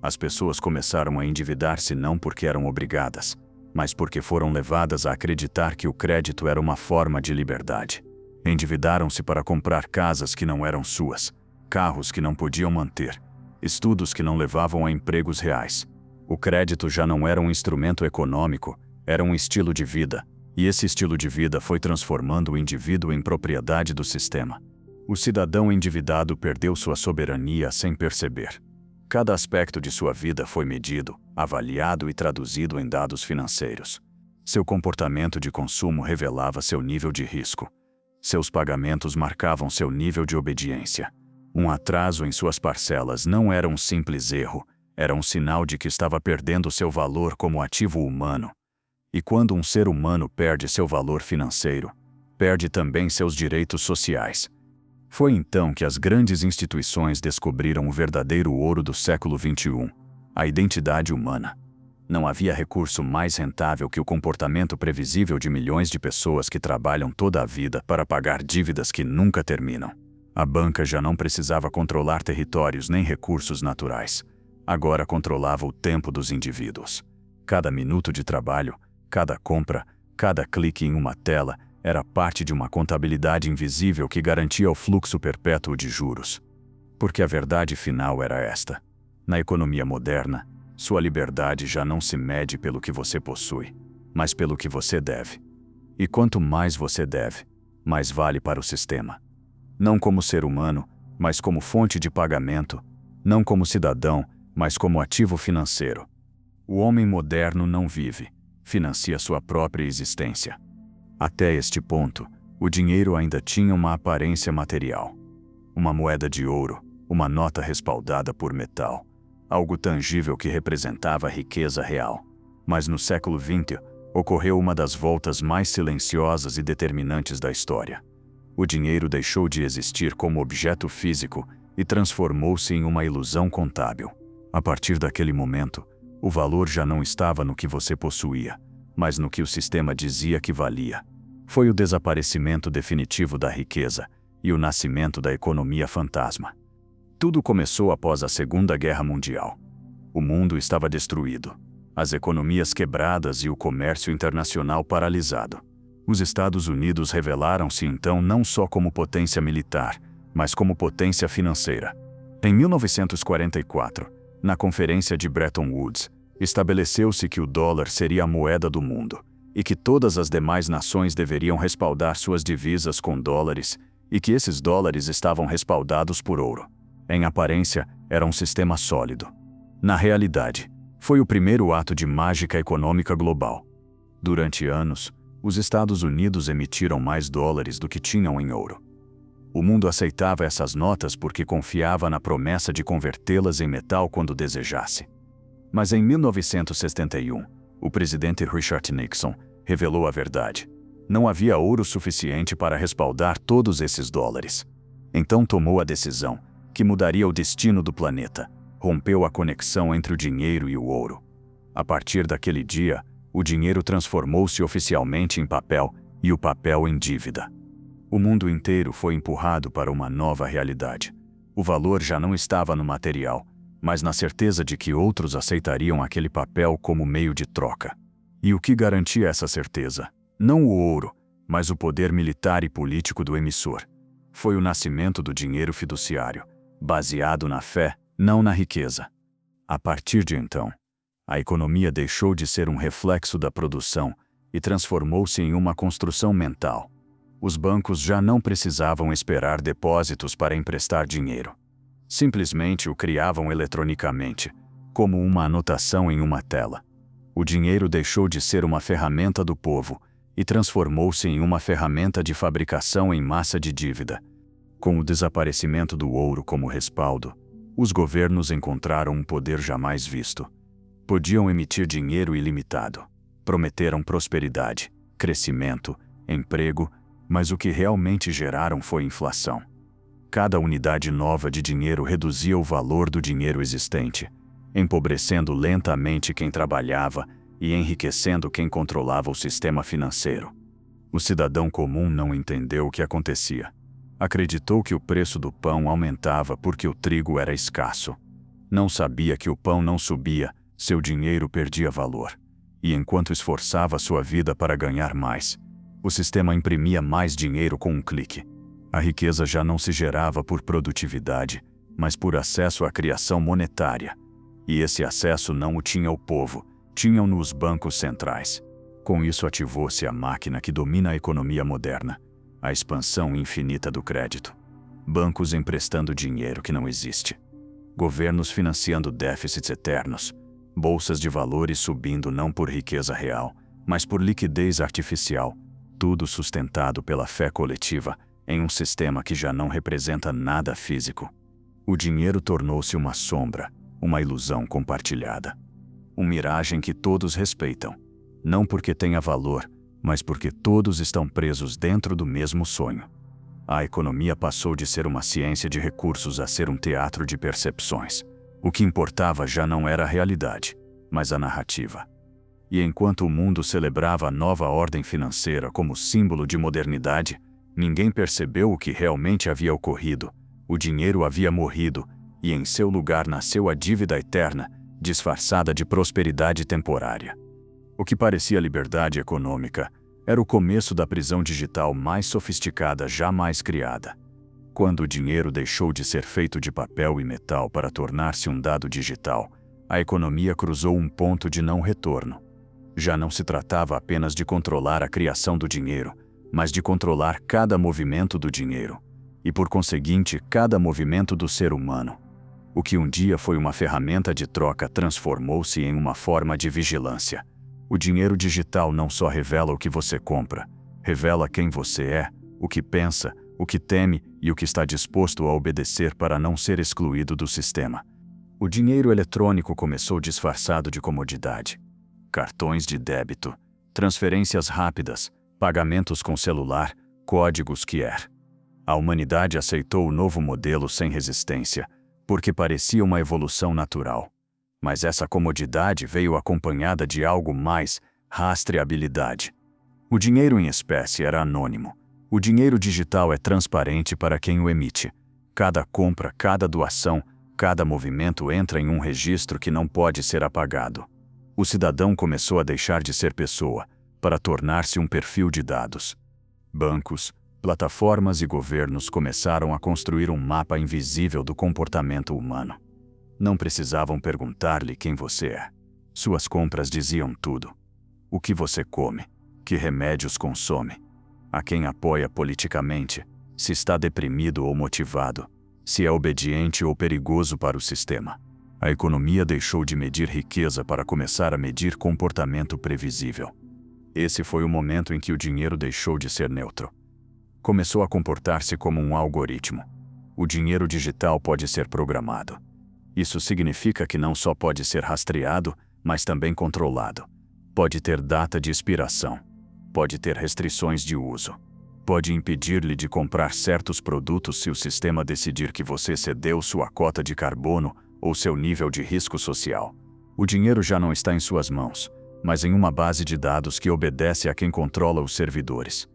As pessoas começaram a endividar-se não porque eram obrigadas, mas porque foram levadas a acreditar que o crédito era uma forma de liberdade. Endividaram-se para comprar casas que não eram suas, carros que não podiam manter, estudos que não levavam a empregos reais. O crédito já não era um instrumento econômico, era um estilo de vida, e esse estilo de vida foi transformando o indivíduo em propriedade do sistema. O cidadão endividado perdeu sua soberania sem perceber. Cada aspecto de sua vida foi medido, avaliado e traduzido em dados financeiros. Seu comportamento de consumo revelava seu nível de risco. Seus pagamentos marcavam seu nível de obediência. Um atraso em suas parcelas não era um simples erro, era um sinal de que estava perdendo seu valor como ativo humano. E quando um ser humano perde seu valor financeiro, perde também seus direitos sociais. Foi então que as grandes instituições descobriram o verdadeiro ouro do século XXI, a identidade humana. Não havia recurso mais rentável que o comportamento previsível de milhões de pessoas que trabalham toda a vida para pagar dívidas que nunca terminam. A banca já não precisava controlar territórios nem recursos naturais. Agora controlava o tempo dos indivíduos. Cada minuto de trabalho, cada compra, cada clique em uma tela era parte de uma contabilidade invisível que garantia o fluxo perpétuo de juros. Porque a verdade final era esta: na economia moderna, sua liberdade já não se mede pelo que você possui, mas pelo que você deve. E quanto mais você deve, mais vale para o sistema. Não como ser humano, mas como fonte de pagamento, não como cidadão, mas como ativo financeiro. O homem moderno não vive, financia sua própria existência. Até este ponto, o dinheiro ainda tinha uma aparência material. Uma moeda de ouro, uma nota respaldada por metal, algo tangível que representava a riqueza real. Mas no século XX, ocorreu uma das voltas mais silenciosas e determinantes da história. O dinheiro deixou de existir como objeto físico e transformou-se em uma ilusão contábil. A partir daquele momento, o valor já não estava no que você possuía, mas no que o sistema dizia que valia. Foi o desaparecimento definitivo da riqueza e o nascimento da economia fantasma. Tudo começou após a Segunda Guerra Mundial. O mundo estava destruído, as economias quebradas e o comércio internacional paralisado. Os Estados Unidos revelaram-se então não só como potência militar, mas como potência financeira. Em 1944, na Conferência de Bretton Woods, estabeleceu-se que o dólar seria a moeda do mundo e que todas as demais nações deveriam respaldar suas divisas com dólares e que esses dólares estavam respaldados por ouro. Em aparência, era um sistema sólido. Na realidade, foi o primeiro ato de mágica econômica global. Durante anos, os Estados Unidos emitiram mais dólares do que tinham em ouro. O mundo aceitava essas notas porque confiava na promessa de convertê-las em metal quando desejasse. Mas em 1971, o presidente Richard Nixon revelou a verdade. Não havia ouro suficiente para respaldar todos esses dólares. Então tomou a decisão, que mudaria o destino do planeta. Rompeu a conexão entre o dinheiro e o ouro. A partir daquele dia, o dinheiro transformou-se oficialmente em papel e o papel em dívida. O mundo inteiro foi empurrado para uma nova realidade. O valor já não estava no material, mas na certeza de que outros aceitariam aquele papel como meio de troca. E o que garantia essa certeza? Não o ouro, mas o poder militar e político do emissor. Foi o nascimento do dinheiro fiduciário, baseado na fé, não na riqueza. A partir de então, a economia deixou de ser um reflexo da produção e transformou-se em uma construção mental. Os bancos já não precisavam esperar depósitos para emprestar dinheiro. Simplesmente o criavam eletronicamente, como uma anotação em uma tela. O dinheiro deixou de ser uma ferramenta do povo e transformou-se em uma ferramenta de fabricação em massa de dívida. Com o desaparecimento do ouro como respaldo, os governos encontraram um poder jamais visto. Podiam emitir dinheiro ilimitado. Prometeram prosperidade, crescimento, emprego, mas o que realmente geraram foi inflação. Cada unidade nova de dinheiro reduzia o valor do dinheiro existente, empobrecendo lentamente quem trabalhava e enriquecendo quem controlava o sistema financeiro. O cidadão comum não entendeu o que acontecia. Acreditou que o preço do pão aumentava porque o trigo era escasso. Não sabia que o pão não subia, seu dinheiro perdia valor. E enquanto esforçava sua vida para ganhar mais, o sistema imprimia mais dinheiro com um clique. A riqueza já não se gerava por produtividade, mas por acesso à criação monetária. E esse acesso não o tinha o povo, tinham-no os bancos centrais. Com isso ativou-se a máquina que domina a economia moderna, a expansão infinita do crédito. Bancos emprestando dinheiro que não existe. Governos financiando déficits eternos. Bolsas de valores subindo não por riqueza real, mas por liquidez artificial. Tudo sustentado pela fé coletiva em um sistema que já não representa nada físico. O dinheiro tornou-se uma sombra, uma ilusão compartilhada. Uma miragem que todos respeitam, não porque tenha valor, mas porque todos estão presos dentro do mesmo sonho. A economia passou de ser uma ciência de recursos a ser um teatro de percepções. O que importava já não era a realidade, mas a narrativa. E enquanto o mundo celebrava a nova ordem financeira como símbolo de modernidade, ninguém percebeu o que realmente havia ocorrido. O dinheiro havia morrido, e em seu lugar nasceu a dívida eterna, disfarçada de prosperidade temporária. O que parecia liberdade econômica era o começo da prisão digital mais sofisticada jamais criada. Quando o dinheiro deixou de ser feito de papel e metal para tornar-se um dado digital, a economia cruzou um ponto de não retorno. Já não se tratava apenas de controlar a criação do dinheiro, mas de controlar cada movimento do dinheiro, e por conseguinte cada movimento do ser humano. O que um dia foi uma ferramenta de troca transformou-se em uma forma de vigilância. O dinheiro digital não só revela o que você compra, revela quem você é, o que pensa, o que teme e o que está disposto a obedecer para não ser excluído do sistema. O dinheiro eletrônico começou disfarçado de comodidade. Cartões de débito, transferências rápidas, pagamentos com celular, códigos QR. A humanidade aceitou o novo modelo sem resistência, porque parecia uma evolução natural. Mas essa comodidade veio acompanhada de algo mais: rastreabilidade. O dinheiro em espécie era anônimo. O dinheiro digital é transparente para quem o emite. Cada compra, cada doação, cada movimento entra em um registro que não pode ser apagado. O cidadão começou a deixar de ser pessoa, para tornar-se um perfil de dados. Bancos, plataformas e governos começaram a construir um mapa invisível do comportamento humano. Não precisavam perguntar-lhe quem você é. Suas compras diziam tudo. O que você come, que remédios consome, a quem apoia politicamente, se está deprimido ou motivado, se é obediente ou perigoso para o sistema. A economia deixou de medir riqueza para começar a medir comportamento previsível. Esse foi o momento em que o dinheiro deixou de ser neutro. Começou a comportar-se como um algoritmo. O dinheiro digital pode ser programado. Isso significa que não só pode ser rastreado, mas também controlado. Pode ter data de expiração. Pode ter restrições de uso. Pode impedir-lhe de comprar certos produtos se o sistema decidir que você cedeu sua cota de carbono ou seu nível de risco social. O dinheiro já não está em suas mãos, mas em uma base de dados que obedece a quem controla os servidores.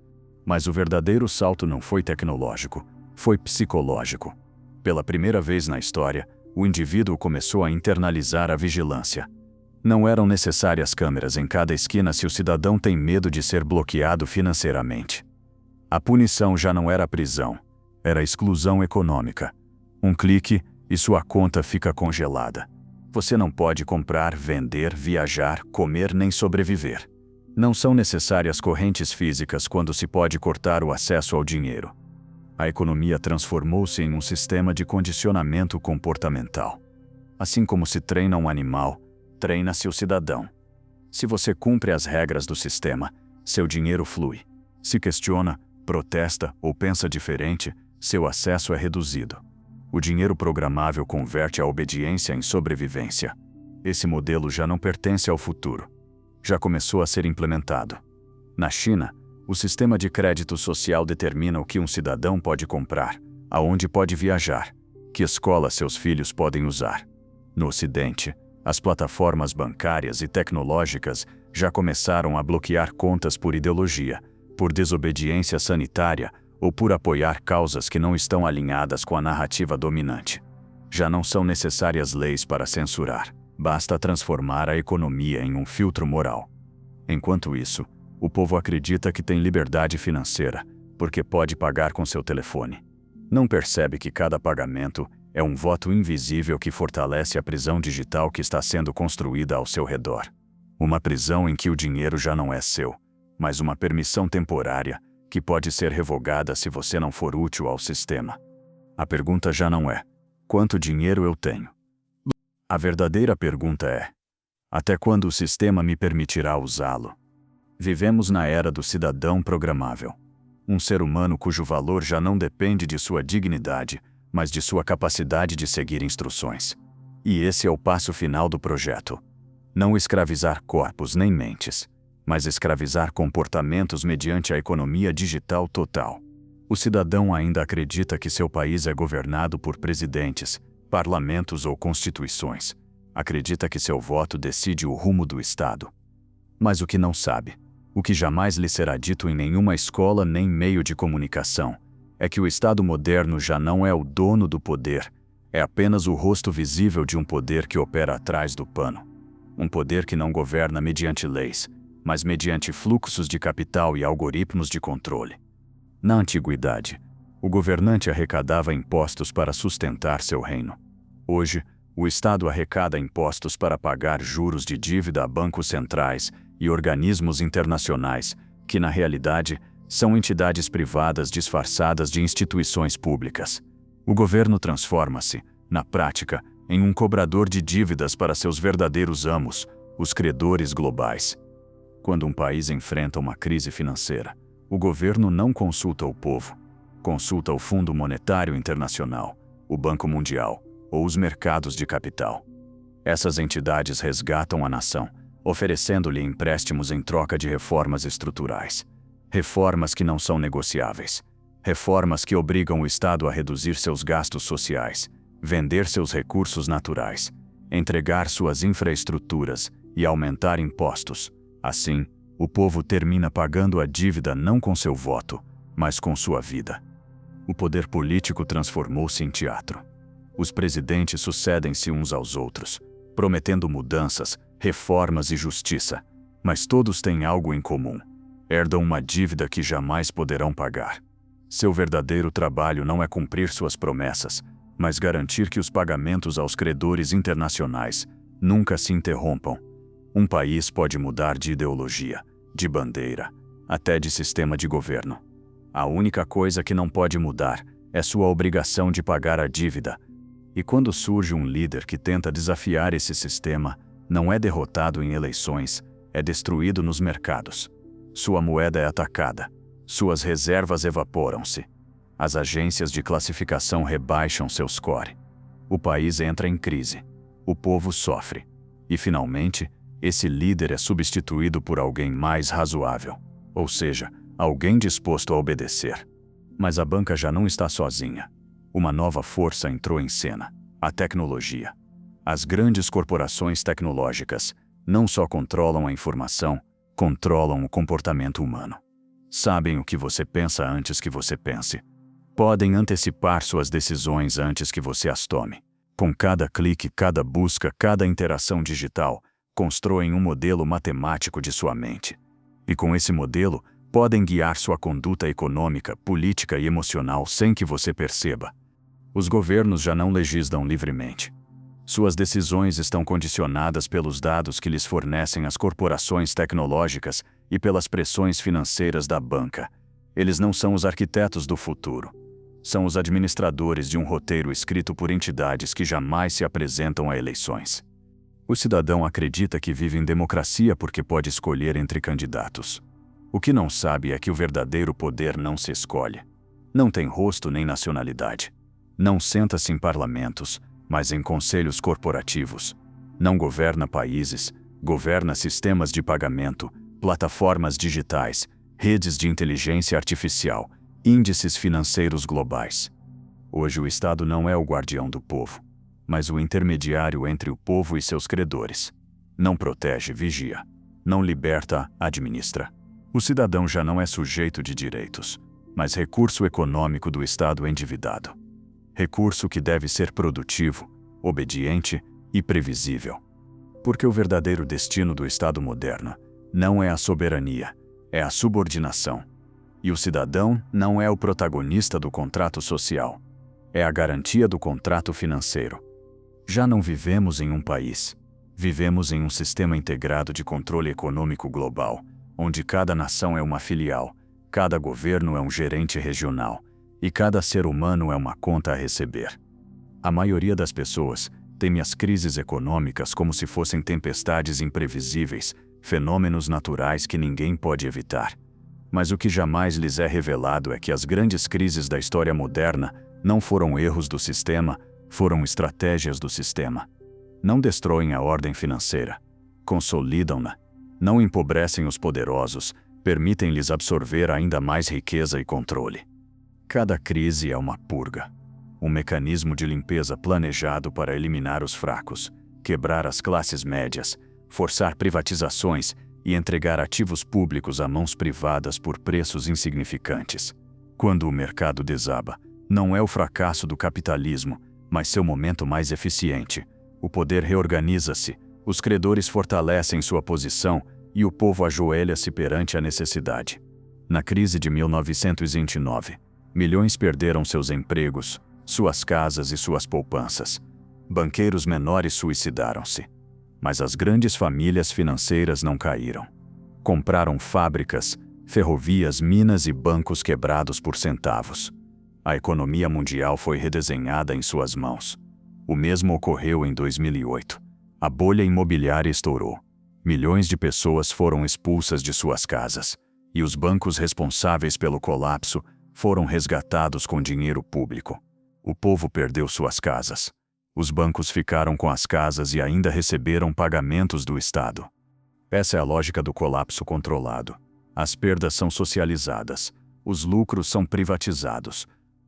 Mas o verdadeiro salto não foi tecnológico, foi psicológico. Pela primeira vez na história, o indivíduo começou a internalizar a vigilância. Não eram necessárias câmeras em cada esquina se o cidadão tem medo de ser bloqueado financeiramente. A punição já não era prisão, era exclusão econômica. Um clique e sua conta fica congelada. Você não pode comprar, vender, viajar, comer nem sobreviver. Não são necessárias correntes físicas quando se pode cortar o acesso ao dinheiro. A economia transformou-se em um sistema de condicionamento comportamental. Assim como se treina um animal, treina-se o cidadão. Se você cumpre as regras do sistema, seu dinheiro flui. Se questiona, protesta ou pensa diferente, seu acesso é reduzido. O dinheiro programável converte a obediência em sobrevivência. Esse modelo já não pertence ao futuro. Já começou a ser implementado. Na China, o sistema de crédito social determina o que um cidadão pode comprar, aonde pode viajar, que escola seus filhos podem usar. No Ocidente, as plataformas bancárias e tecnológicas já começaram a bloquear contas por ideologia, por desobediência sanitária ou por apoiar causas que não estão alinhadas com a narrativa dominante. Já não são necessárias leis para censurar, basta transformar a economia em um filtro moral. Enquanto isso, o povo acredita que tem liberdade financeira, porque pode pagar com seu telefone. Não percebe que cada pagamento É um voto invisível que fortalece a prisão digital que está sendo construída ao seu redor. Uma prisão em que o dinheiro já não é seu, mas uma permissão temporária que pode ser revogada se você não for útil ao sistema. A pergunta já não é: quanto dinheiro eu tenho? A verdadeira pergunta é: até quando o sistema me permitirá usá-lo? Vivemos na era do cidadão programável. Um ser humano cujo valor já não depende de sua dignidade, mas de sua capacidade de seguir instruções. E esse é o passo final do projeto. Não escravizar corpos nem mentes, mas escravizar comportamentos mediante a economia digital total. O cidadão ainda acredita que seu país é governado por presidentes, parlamentos ou constituições. Acredita que seu voto decide o rumo do Estado. Mas o que não sabe, o que jamais lhe será dito em nenhuma escola nem meio de comunicação, é que o Estado moderno já não é o dono do poder, é apenas o rosto visível de um poder que opera atrás do pano. Um poder que não governa mediante leis, mas mediante fluxos de capital e algoritmos de controle. Na antiguidade, o governante arrecadava impostos para sustentar seu reino. Hoje, o Estado arrecada impostos para pagar juros de dívida a bancos centrais e organismos internacionais, que na realidade são entidades privadas disfarçadas de instituições públicas. O governo transforma-se, na prática, em um cobrador de dívidas para seus verdadeiros amos, os credores globais. Quando um país enfrenta uma crise financeira, o governo não consulta o povo, consulta o Fundo Monetário Internacional, o Banco Mundial ou os mercados de capital. Essas entidades resgatam a nação, oferecendo-lhe empréstimos em troca de reformas estruturais. Reformas que não são negociáveis. Reformas que obrigam o Estado a reduzir seus gastos sociais, vender seus recursos naturais, entregar suas infraestruturas e aumentar impostos. Assim, o povo termina pagando a dívida não com seu voto, mas com sua vida. O poder político transformou-se em teatro. Os presidentes sucedem-se uns aos outros, prometendo mudanças, reformas e justiça, mas todos têm algo em comum: herdam uma dívida que jamais poderão pagar. Seu verdadeiro trabalho não é cumprir suas promessas, mas garantir que os pagamentos aos credores internacionais nunca se interrompam. Um país pode mudar de ideologia, de bandeira, até de sistema de governo. A única coisa que não pode mudar é sua obrigação de pagar a dívida. E quando surge um líder que tenta desafiar esse sistema, não é derrotado em eleições, é destruído nos mercados. Sua moeda é atacada. Suas reservas evaporam-se. As agências de classificação rebaixam seu score. O país entra em crise. O povo sofre. E, finalmente, esse líder é substituído por alguém mais razoável, ou seja, alguém disposto a obedecer. Mas a banca já não está sozinha. Uma nova força entrou em cena: a tecnologia. As grandes corporações tecnológicas não só controlam a informação, controlam o comportamento humano. Sabem o que você pensa antes que você pense. Podem antecipar suas decisões antes que você as tome. Com cada clique, cada busca, cada interação digital, constroem um modelo matemático de sua mente. E com esse modelo, podem guiar sua conduta econômica, política e emocional sem que você perceba. Os governos já não legislam livremente. Suas decisões estão condicionadas pelos dados que lhes fornecem as corporações tecnológicas e pelas pressões financeiras da banca. Eles não são os arquitetos do futuro. São os administradores de um roteiro escrito por entidades que jamais se apresentam a eleições. O cidadão acredita que vive em democracia porque pode escolher entre candidatos. O que não sabe é que o verdadeiro poder não se escolhe. Não tem rosto nem nacionalidade. Não senta-se em parlamentos, mas em conselhos corporativos. Não governa países, governa sistemas de pagamento, plataformas digitais, redes de inteligência artificial, índices financeiros globais. Hoje o Estado não é o guardião do povo, mas o intermediário entre o povo e seus credores. Não protege, vigia. Não liberta, administra. O cidadão já não é sujeito de direitos, mas recurso econômico do Estado endividado. Recurso que deve ser produtivo, obediente e previsível. Porque o verdadeiro destino do Estado moderno não é a soberania, é a subordinação. E o cidadão não é o protagonista do contrato social. é a garantia do contrato financeiro. Já não vivemos em um país. Vivemos em um sistema integrado de controle econômico global, onde cada nação é uma filial, cada governo é um gerente regional, e cada ser humano é uma conta a receber. A maioria das pessoas teme as crises econômicas como se fossem tempestades imprevisíveis, fenômenos naturais que ninguém pode evitar. Mas o que jamais lhes é revelado é que as grandes crises da história moderna não foram erros do sistema, foram estratégias do sistema. Não destroem a ordem financeira, consolidam-na, não empobrecem os poderosos, permitem-lhes absorver ainda mais riqueza e controle. Cada crise é uma purga, um mecanismo de limpeza planejado para eliminar os fracos, quebrar as classes médias, forçar privatizações e entregar ativos públicos a mãos privadas por preços insignificantes. Quando o mercado desaba, não é o fracasso do capitalismo, mas seu momento mais eficiente. O poder reorganiza-se, os credores fortalecem sua posição e o povo ajoelha-se perante a necessidade. Na crise de 1929, milhões perderam seus empregos, suas casas e suas poupanças. Banqueiros menores suicidaram-se. Mas as grandes famílias financeiras não caíram. Compraram fábricas, ferrovias, minas e bancos quebrados por centavos. A economia mundial foi redesenhada em suas mãos. O mesmo ocorreu em 2008. A bolha imobiliária estourou. Milhões de pessoas foram expulsas de suas casas, e os bancos responsáveis pelo colapso foram resgatados com dinheiro público. O povo perdeu suas casas. Os bancos ficaram com as casas e ainda receberam pagamentos do Estado. Essa é a lógica do colapso controlado. As perdas são socializadas, os lucros são privatizados.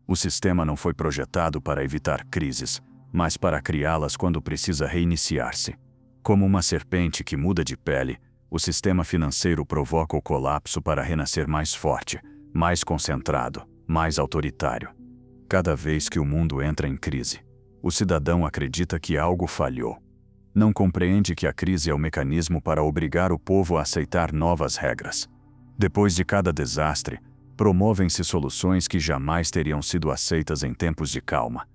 O sistema não foi projetado para evitar crises, mas para criá-las quando precisa reiniciar-se. Como uma serpente que muda de pele, o sistema financeiro provoca o colapso para renascer mais forte, mais concentrado, mais autoritário. Cada vez que o mundo entra em crise, o cidadão acredita que algo falhou. Não compreende que a crise é o mecanismo para obrigar o povo a aceitar novas regras. Depois de cada desastre, promovem-se soluções que jamais teriam sido aceitas em tempos de calma.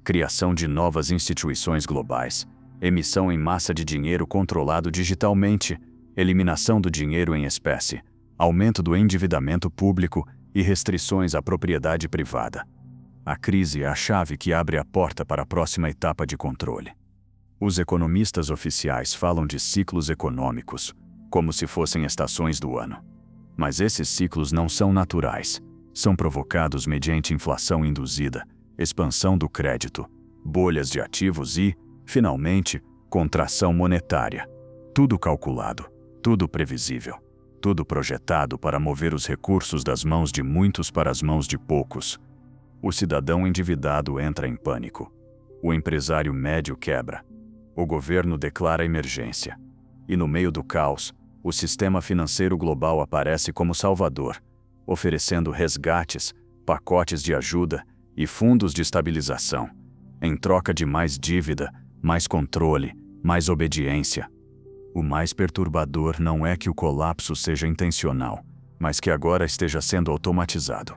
Criação de novas instituições globais, emissão em massa de dinheiro controlado digitalmente, eliminação do dinheiro em espécie, aumento do endividamento público e restrições à propriedade privada. A crise é a chave que abre a porta para a próxima etapa de controle. Os economistas oficiais falam de ciclos econômicos, como se fossem estações do ano. Mas esses ciclos não são naturais. São provocados mediante inflação induzida, expansão do crédito, bolhas de ativos e, finalmente, contração monetária. Tudo calculado, tudo previsível, tudo projetado para mover os recursos das mãos de muitos para as mãos de poucos. O cidadão endividado entra em pânico. O empresário médio quebra. O governo declara emergência. E no meio do caos, o sistema financeiro global aparece como salvador, oferecendo resgates, pacotes de ajuda e fundos de estabilização, em troca de mais dívida, mais controle, mais obediência. O mais perturbador não é que o colapso seja intencional, mas que agora esteja sendo automatizado.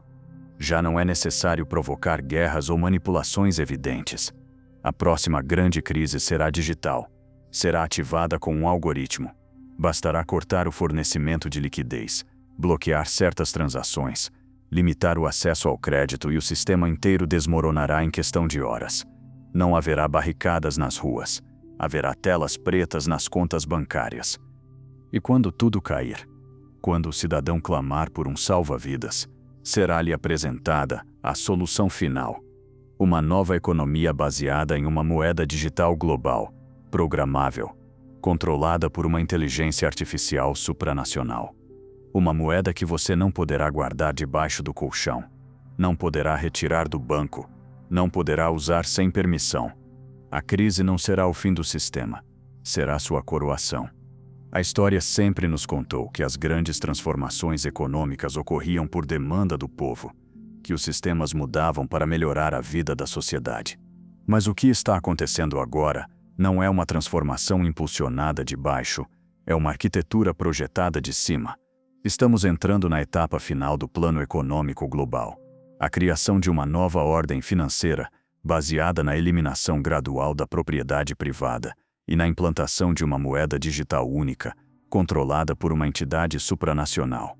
Já não é necessário provocar guerras ou manipulações evidentes. A próxima grande crise será digital. Será ativada com um algoritmo. Bastará cortar o fornecimento de liquidez, bloquear certas transações, limitar o acesso ao crédito e o sistema inteiro desmoronará em questão de horas. Não haverá barricadas nas ruas. Haverá telas pretas nas contas bancárias. E quando tudo cair, quando o cidadão clamar por um salva-vidas, será-lhe apresentada a solução final. Uma nova economia baseada em uma moeda digital global, programável, controlada por uma inteligência artificial supranacional. Uma moeda que você não poderá guardar debaixo do colchão, não poderá retirar do banco, não poderá usar sem permissão. A crise não será o fim do sistema, será sua coroação. A história sempre nos contou que as grandes transformações econômicas ocorriam por demanda do povo, que os sistemas mudavam para melhorar a vida da sociedade. Mas o que está acontecendo agora não é uma transformação impulsionada de baixo, é uma arquitetura projetada de cima. Estamos entrando na etapa final do plano econômico global. A criação de uma nova ordem financeira, baseada na eliminação gradual da propriedade privada e na implantação de uma moeda digital única, controlada por uma entidade supranacional.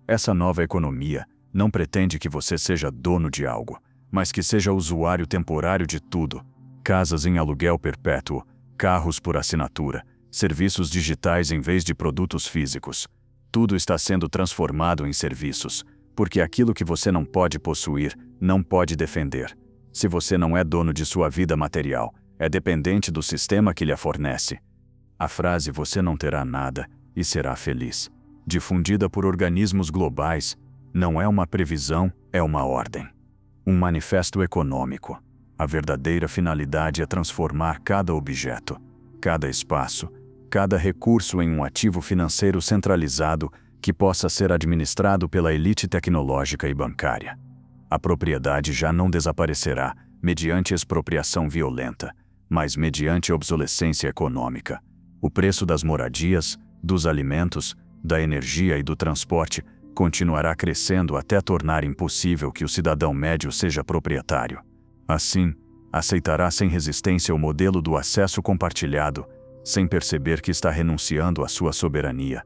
Essa nova economia não pretende que você seja dono de algo, mas que seja usuário temporário de tudo: casas em aluguel perpétuo, carros por assinatura, serviços digitais em vez de produtos físicos. Tudo está sendo transformado em serviços, porque aquilo que você não pode possuir, não pode defender. Se você não é dono de sua vida material, é dependente do sistema que lhe a fornece. A frase "você não terá nada e será feliz", difundida por organismos globais, não é uma previsão, é uma ordem. Um manifesto econômico. A verdadeira finalidade é transformar cada objeto, cada espaço, cada recurso em um ativo financeiro centralizado que possa ser administrado pela elite tecnológica e bancária. A propriedade já não desaparecerá mediante expropriação violenta, mas mediante obsolescência econômica. O preço das moradias, dos alimentos, da energia e do transporte continuará crescendo até tornar impossível que o cidadão médio seja proprietário. Assim, aceitará sem resistência o modelo do acesso compartilhado, sem perceber que está renunciando à sua soberania.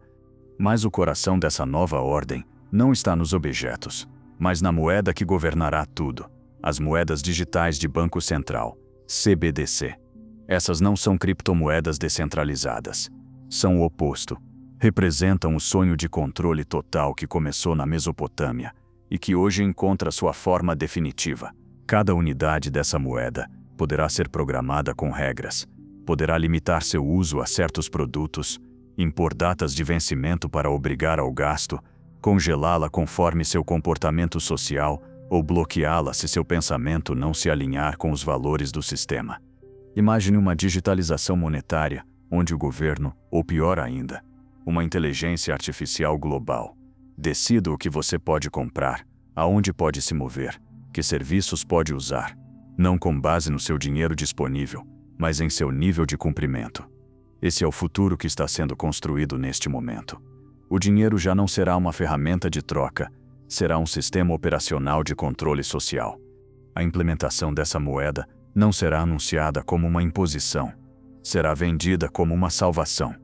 Mas o coração dessa nova ordem não está nos objetos, mas na moeda que governará tudo: as moedas digitais de Banco Central, CBDC. Essas não são criptomoedas descentralizadas. São o oposto. Representam o sonho de controle total que começou na Mesopotâmia e que hoje encontra sua forma definitiva. Cada unidade dessa moeda poderá ser programada com regras, poderá limitar seu uso a certos produtos, impor datas de vencimento para obrigar ao gasto, congelá-la conforme seu comportamento social ou bloqueá-la se seu pensamento não se alinhar com os valores do sistema. Imagine uma digitalização monetária, onde o governo, ou pior ainda, uma inteligência artificial global, decida o que você pode comprar, aonde pode se mover, que serviços pode usar, não com base no seu dinheiro disponível, mas em seu nível de cumprimento. Esse é o futuro que está sendo construído neste momento. O dinheiro já não será uma ferramenta de troca, será um sistema operacional de controle social. A implementação dessa moeda não será anunciada como uma imposição, será vendida como uma salvação.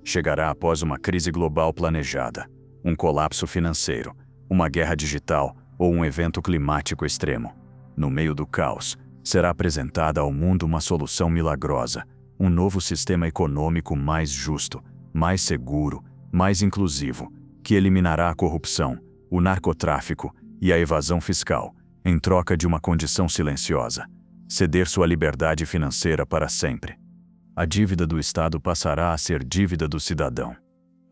Chegará após uma crise global planejada, um colapso financeiro, uma guerra digital ou um evento climático extremo. No meio do caos, será apresentada ao mundo uma solução milagrosa, um novo sistema econômico mais justo, mais seguro, mais inclusivo, que eliminará a corrupção, o narcotráfico e a evasão fiscal, em troca de uma condição silenciosa: ceder sua liberdade financeira para sempre. A dívida do Estado passará a ser dívida do cidadão.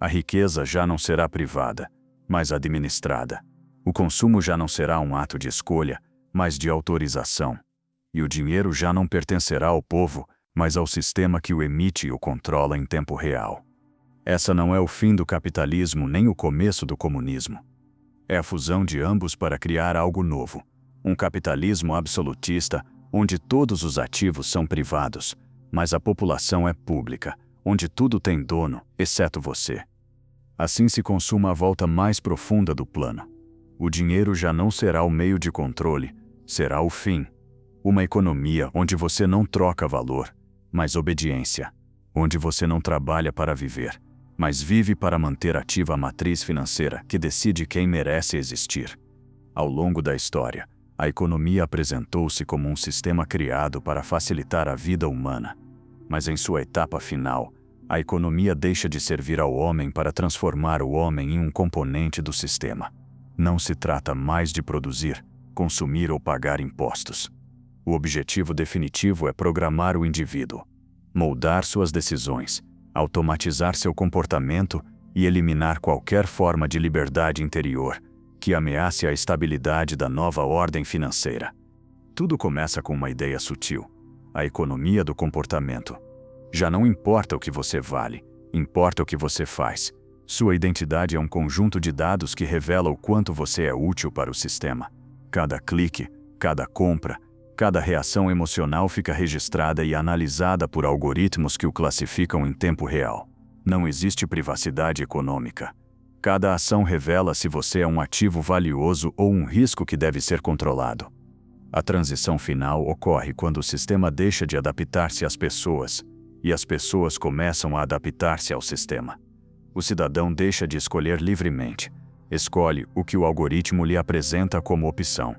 A riqueza já não será privada, mas administrada. O consumo já não será um ato de escolha, mas de autorização. E o dinheiro já não pertencerá ao povo, mas ao sistema que o emite e o controla em tempo real. Essa não é o fim do capitalismo nem o começo do comunismo. É a fusão de ambos para criar algo novo. Um capitalismo absolutista, onde todos os ativos são privados, mas a população é pública, onde tudo tem dono, exceto você. Assim se consuma a volta mais profunda do plano. O dinheiro já não será o meio de controle, será o fim. Uma economia onde você não troca valor, mas obediência. Onde você não trabalha para viver, mas vive para manter ativa a matriz financeira que decide quem merece existir. Ao longo da história, a economia apresentou-se como um sistema criado para facilitar a vida humana. Mas em sua etapa final, a economia deixa de servir ao homem para transformar o homem em um componente do sistema. Não se trata mais de produzir, consumir ou pagar impostos. O objetivo definitivo é programar o indivíduo, moldar suas decisões, automatizar seu comportamento e eliminar qualquer forma de liberdade interior que ameace a estabilidade da nova ordem financeira. Tudo começa com uma ideia sutil: a economia do comportamento. Já não importa o que você vale, importa o que você faz. Sua identidade é um conjunto de dados que revela o quanto você é útil para o sistema. Cada clique, cada compra, cada reação emocional fica registrada e analisada por algoritmos que o classificam em tempo real. Não existe privacidade econômica. Cada ação revela se você é um ativo valioso ou um risco que deve ser controlado. A transição final ocorre quando o sistema deixa de adaptar-se às pessoas, e as pessoas começam a adaptar-se ao sistema. O cidadão deixa de escolher livremente, escolhe o que o algoritmo lhe apresenta como opção.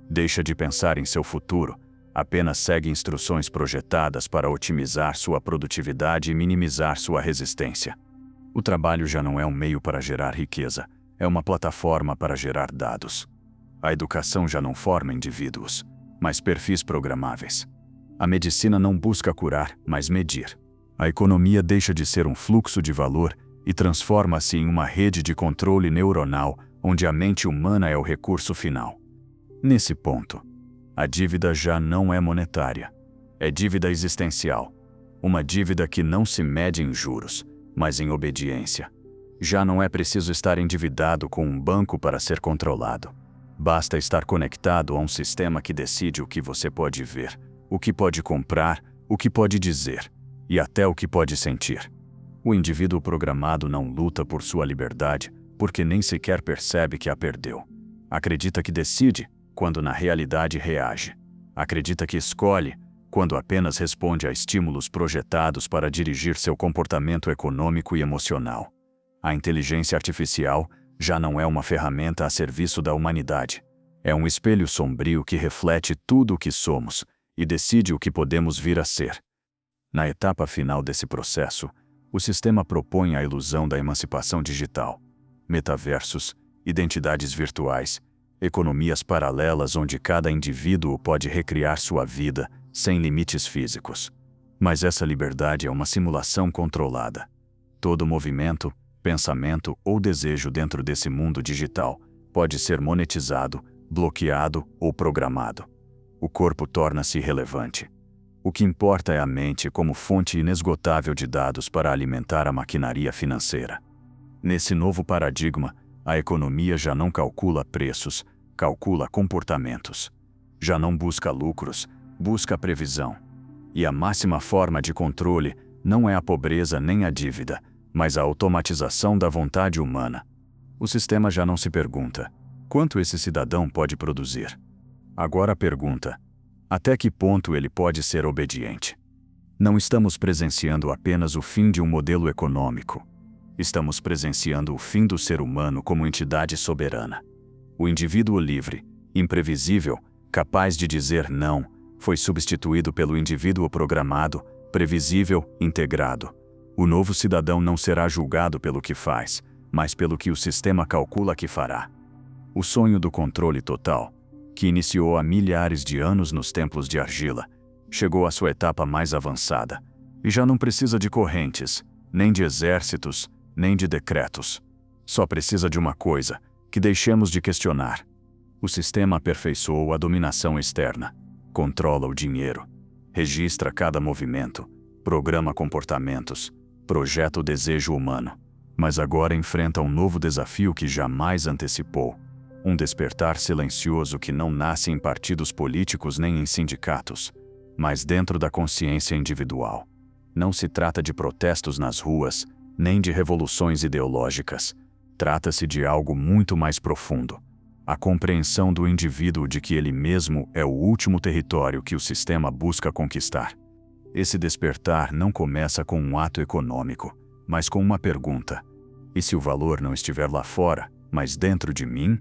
Deixa de pensar em seu futuro, apenas segue instruções projetadas para otimizar sua produtividade e minimizar sua resistência. O trabalho já não é um meio para gerar riqueza, é uma plataforma para gerar dados. A educação já não forma indivíduos, mas perfis programáveis. A medicina não busca curar, mas medir. A economia deixa de ser um fluxo de valor e transforma-se em uma rede de controle neuronal, onde a mente humana é o recurso final. Nesse ponto, a dívida já não é monetária. É dívida existencial. Uma dívida que não se mede em juros, mas em obediência. Já não é preciso estar endividado com um banco para ser controlado. Basta estar conectado a um sistema que decide o que você pode ver, o que pode comprar, o que pode dizer, e até o que pode sentir. O indivíduo programado não luta por sua liberdade, porque nem sequer percebe que a perdeu. Acredita que decide, quando na realidade reage. Acredita que escolhe, quando apenas responde a estímulos projetados para dirigir seu comportamento econômico e emocional. A inteligência artificial já não é uma ferramenta a serviço da humanidade. É um espelho sombrio que reflete tudo o que somos e decide o que podemos vir a ser. Na etapa final desse processo, o sistema propõe a ilusão da emancipação digital. Metaversos, identidades virtuais, economias paralelas onde cada indivíduo pode recriar sua vida sem limites físicos. Mas essa liberdade é uma simulação controlada. Todo movimento, pensamento ou desejo dentro desse mundo digital pode ser monetizado, bloqueado ou programado. O corpo torna-se irrelevante. O que importa é a mente como fonte inesgotável de dados para alimentar a maquinaria financeira. Nesse novo paradigma, a economia já não calcula preços, calcula comportamentos. Já não busca lucros, busca previsão. E a máxima forma de controle não é a pobreza nem a dívida, mas a automatização da vontade humana. O sistema já não se pergunta: quanto esse cidadão pode produzir? Agora pergunta: até que ponto ele pode ser obediente? Não estamos presenciando apenas o fim de um modelo econômico. Estamos presenciando o fim do ser humano como entidade soberana. O indivíduo livre, imprevisível, capaz de dizer não, foi substituído pelo indivíduo programado, previsível, integrado. O novo cidadão não será julgado pelo que faz, mas pelo que o sistema calcula que fará. O sonho do controle total, que iniciou há milhares de anos nos templos de argila, chegou à sua etapa mais avançada, e já não precisa de correntes, nem de exércitos, nem de decretos. Só precisa de uma coisa: que deixemos de questionar. O sistema aperfeiçoou a dominação externa, controla o dinheiro, registra cada movimento, programa comportamentos, projeta o desejo humano, mas agora enfrenta um novo desafio que jamais antecipou. Um despertar silencioso que não nasce em partidos políticos nem em sindicatos, mas dentro da consciência individual. Não se trata de protestos nas ruas, nem de revoluções ideológicas. Trata-se de algo muito mais profundo. A compreensão do indivíduo de que ele mesmo é o último território que o sistema busca conquistar. Esse despertar não começa com um ato econômico, mas com uma pergunta: e se o valor não estiver lá fora, mas dentro de mim?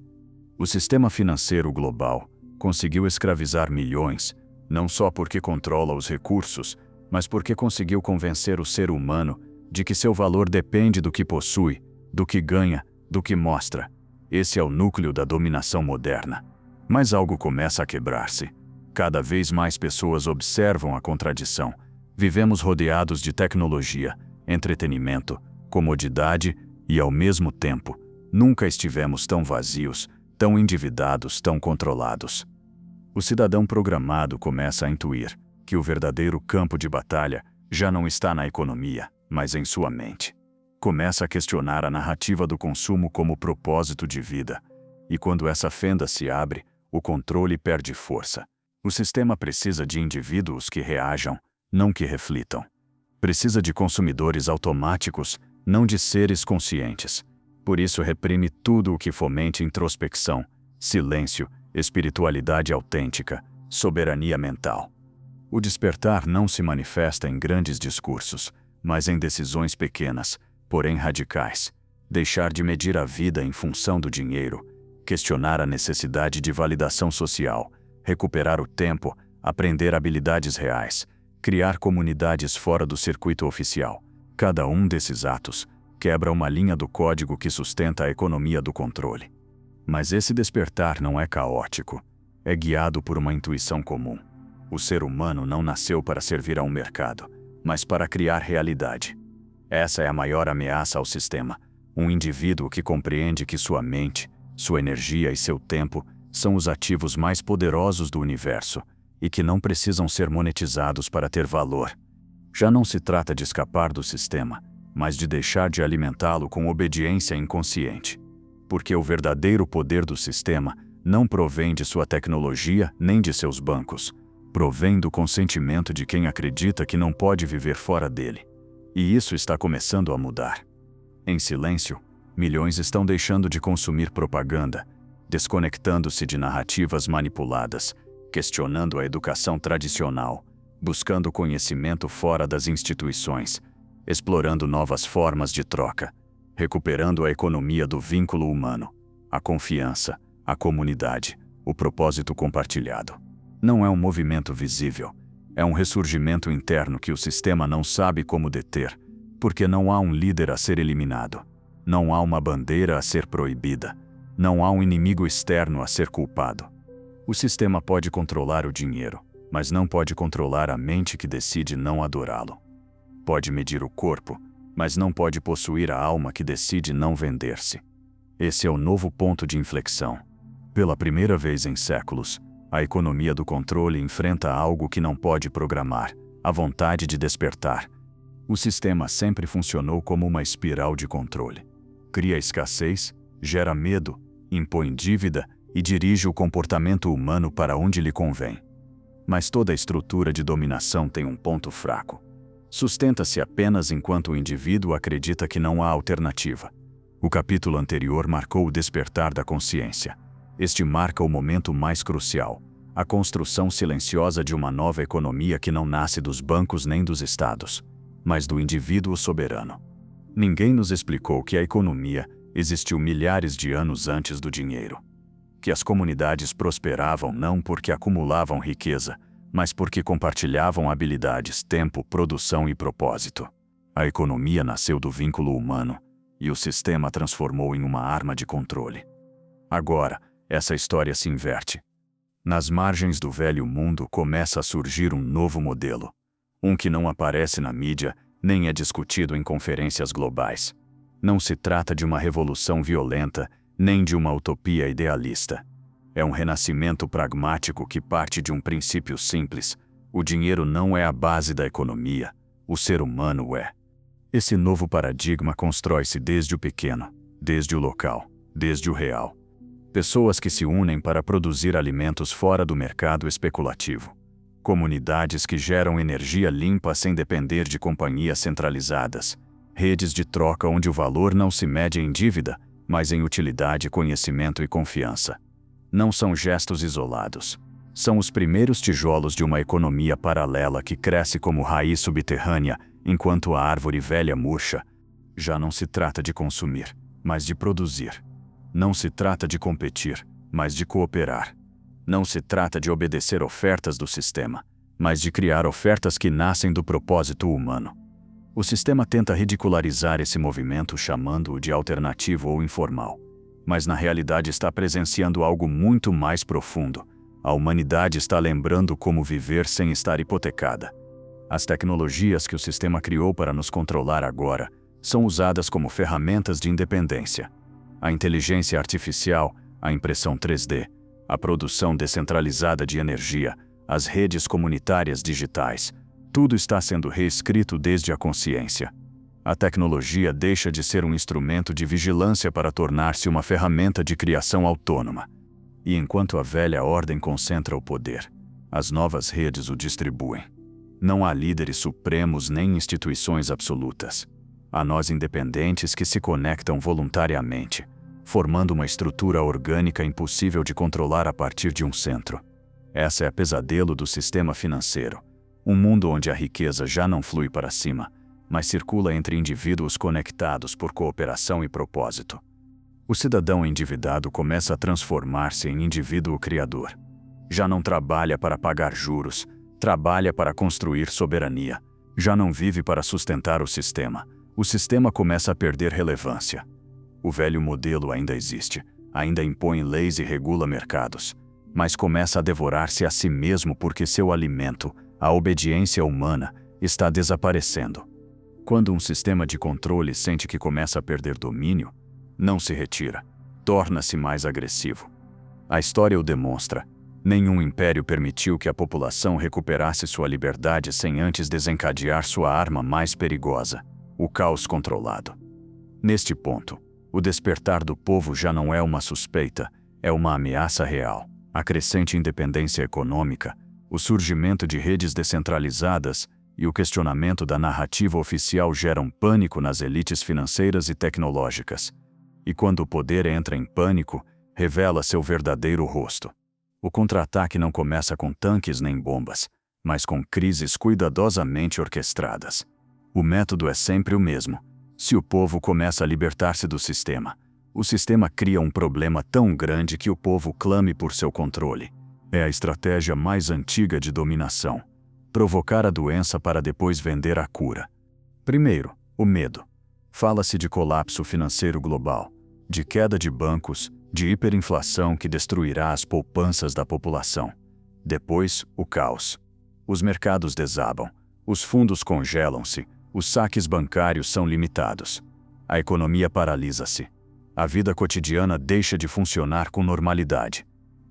O sistema financeiro global conseguiu escravizar milhões, não só porque controla os recursos, mas porque conseguiu convencer o ser humano de que seu valor depende do que possui, do que ganha, do que mostra. Esse é o núcleo da dominação moderna. Mas algo começa a quebrar-se. Cada vez mais pessoas observam a contradição. Vivemos rodeados de tecnologia, entretenimento, comodidade e, ao mesmo tempo, nunca estivemos tão vazios, tão endividados, tão controlados. O cidadão programado começa a intuir que o verdadeiro campo de batalha já não está na economia, mas em sua mente. Começa a questionar a narrativa do consumo como propósito de vida. E quando essa fenda se abre, o controle perde força. O sistema precisa de indivíduos que reajam, não que reflitam. Precisa de consumidores automáticos, não de seres conscientes. Por isso reprime tudo o que fomente introspecção, silêncio, espiritualidade autêntica, soberania mental. O despertar não se manifesta em grandes discursos, mas em decisões pequenas, porém radicais. Deixar de medir a vida em função do dinheiro, questionar a necessidade de validação social, recuperar o tempo, aprender habilidades reais, criar comunidades fora do circuito oficial. Cada um desses atos quebra uma linha do código que sustenta a economia do controle. Mas esse despertar não é caótico, é guiado por uma intuição comum. O ser humano não nasceu para servir a um mercado, mas para criar realidade. Essa é a maior ameaça ao sistema. Um indivíduo que compreende que sua mente, sua energia e seu tempo são os ativos mais poderosos do universo e que não precisam ser monetizados para ter valor. Já não se trata de escapar do sistema, mas de deixar de alimentá-lo com obediência inconsciente. Porque o verdadeiro poder do sistema não provém de sua tecnologia nem de seus bancos. Provém do consentimento de quem acredita que não pode viver fora dele. E isso está começando a mudar. Em silêncio, milhões estão deixando de consumir propaganda, desconectando-se de narrativas manipuladas, questionando a educação tradicional, buscando conhecimento fora das instituições, explorando novas formas de troca, recuperando a economia do vínculo humano, a confiança, a comunidade, o propósito compartilhado. Não é um movimento visível, é um ressurgimento interno que o sistema não sabe como deter, porque não há um líder a ser eliminado, não há uma bandeira a ser proibida, não há um inimigo externo a ser culpado. O sistema pode controlar o dinheiro, mas não pode controlar a mente que decide não adorá-lo. Pode medir o corpo, mas não pode possuir a alma que decide não vender-se. Esse é o novo ponto de inflexão. Pela primeira vez em séculos, a economia do controle enfrenta algo que não pode programar, a vontade de despertar. O sistema sempre funcionou como uma espiral de controle. Cria escassez, gera medo, impõe dívida e dirige o comportamento humano para onde lhe convém. Mas toda estrutura de dominação tem um ponto fraco. Sustenta-se apenas enquanto o indivíduo acredita que não há alternativa. O capítulo anterior marcou o despertar da consciência. Este marca o momento mais crucial, a construção silenciosa de uma nova economia que não nasce dos bancos nem dos estados, mas do indivíduo soberano. Ninguém nos explicou que a economia existiu milhares de anos antes do dinheiro. Que as comunidades prosperavam não porque acumulavam riqueza, mas porque compartilhavam habilidades, tempo, produção e propósito. A economia nasceu do vínculo humano, e o sistema transformou em uma arma de controle. Agora, essa história se inverte. Nas margens do velho mundo começa a surgir um novo modelo. Um que não aparece na mídia, nem é discutido em conferências globais. Não se trata de uma revolução violenta, nem de uma utopia idealista. É um renascimento pragmático que parte de um princípio simples: o dinheiro não é a base da economia, o ser humano é. Esse novo paradigma constrói-se desde o pequeno, desde o local, desde o real. Pessoas que se unem para produzir alimentos fora do mercado especulativo. Comunidades que geram energia limpa sem depender de companhias centralizadas. Redes de troca onde o valor não se mede em dívida, mas em utilidade, conhecimento e confiança. Não são gestos isolados. São os primeiros tijolos de uma economia paralela que cresce como raiz subterrânea, enquanto a árvore velha murcha. Já não se trata de consumir, mas de produzir. Não se trata de competir, mas de cooperar. Não se trata de obedecer ofertas do sistema, mas de criar ofertas que nascem do propósito humano. O sistema tenta ridicularizar esse movimento chamando-o de alternativo ou informal. Mas na realidade está presenciando algo muito mais profundo. A humanidade está lembrando como viver sem estar hipotecada. As tecnologias que o sistema criou para nos controlar agora são usadas como ferramentas de independência. A inteligência artificial, a impressão 3D, a produção descentralizada de energia, as redes comunitárias digitais, tudo está sendo reescrito desde a consciência. A tecnologia deixa de ser um instrumento de vigilância para tornar-se uma ferramenta de criação autônoma. E enquanto a velha ordem concentra o poder, as novas redes o distribuem. Não há líderes supremos nem instituições absolutas. Há nós independentes que se conectam voluntariamente, formando uma estrutura orgânica impossível de controlar a partir de um centro. Essa é a pesadelo do sistema financeiro. Um mundo onde a riqueza já não flui para cima, mas circula entre indivíduos conectados por cooperação e propósito. O cidadão endividado começa a transformar-se em indivíduo criador. Já não trabalha para pagar juros, trabalha para construir soberania. Já não vive para sustentar o sistema. O sistema começa a perder relevância. O velho modelo ainda existe, ainda impõe leis e regula mercados, mas começa a devorar-se a si mesmo porque seu alimento, a obediência humana, está desaparecendo. Quando um sistema de controle sente que começa a perder domínio, não se retira, torna-se mais agressivo. A história o demonstra. Nenhum império permitiu que a população recuperasse sua liberdade sem antes desencadear sua arma mais perigosa, o caos controlado. Neste ponto, o despertar do povo já não é uma suspeita, é uma ameaça real. A crescente independência econômica, o surgimento de redes descentralizadas e o questionamento da narrativa oficial geram pânico nas elites financeiras e tecnológicas. E quando o poder entra em pânico, revela seu verdadeiro rosto. O contra-ataque não começa com tanques nem bombas, mas com crises cuidadosamente orquestradas. O método é sempre o mesmo. Se o povo começa a libertar-se do sistema, o sistema cria um problema tão grande que o povo clame por seu controle. É a estratégia mais antiga de dominação. Provocar a doença para depois vender a cura. Primeiro, o medo. Fala-se de colapso financeiro global, de queda de bancos, de hiperinflação que destruirá as poupanças da população. Depois, o caos. Os mercados desabam, os fundos congelam-se, os saques bancários são limitados. A economia paralisa-se. A vida cotidiana deixa de funcionar com normalidade.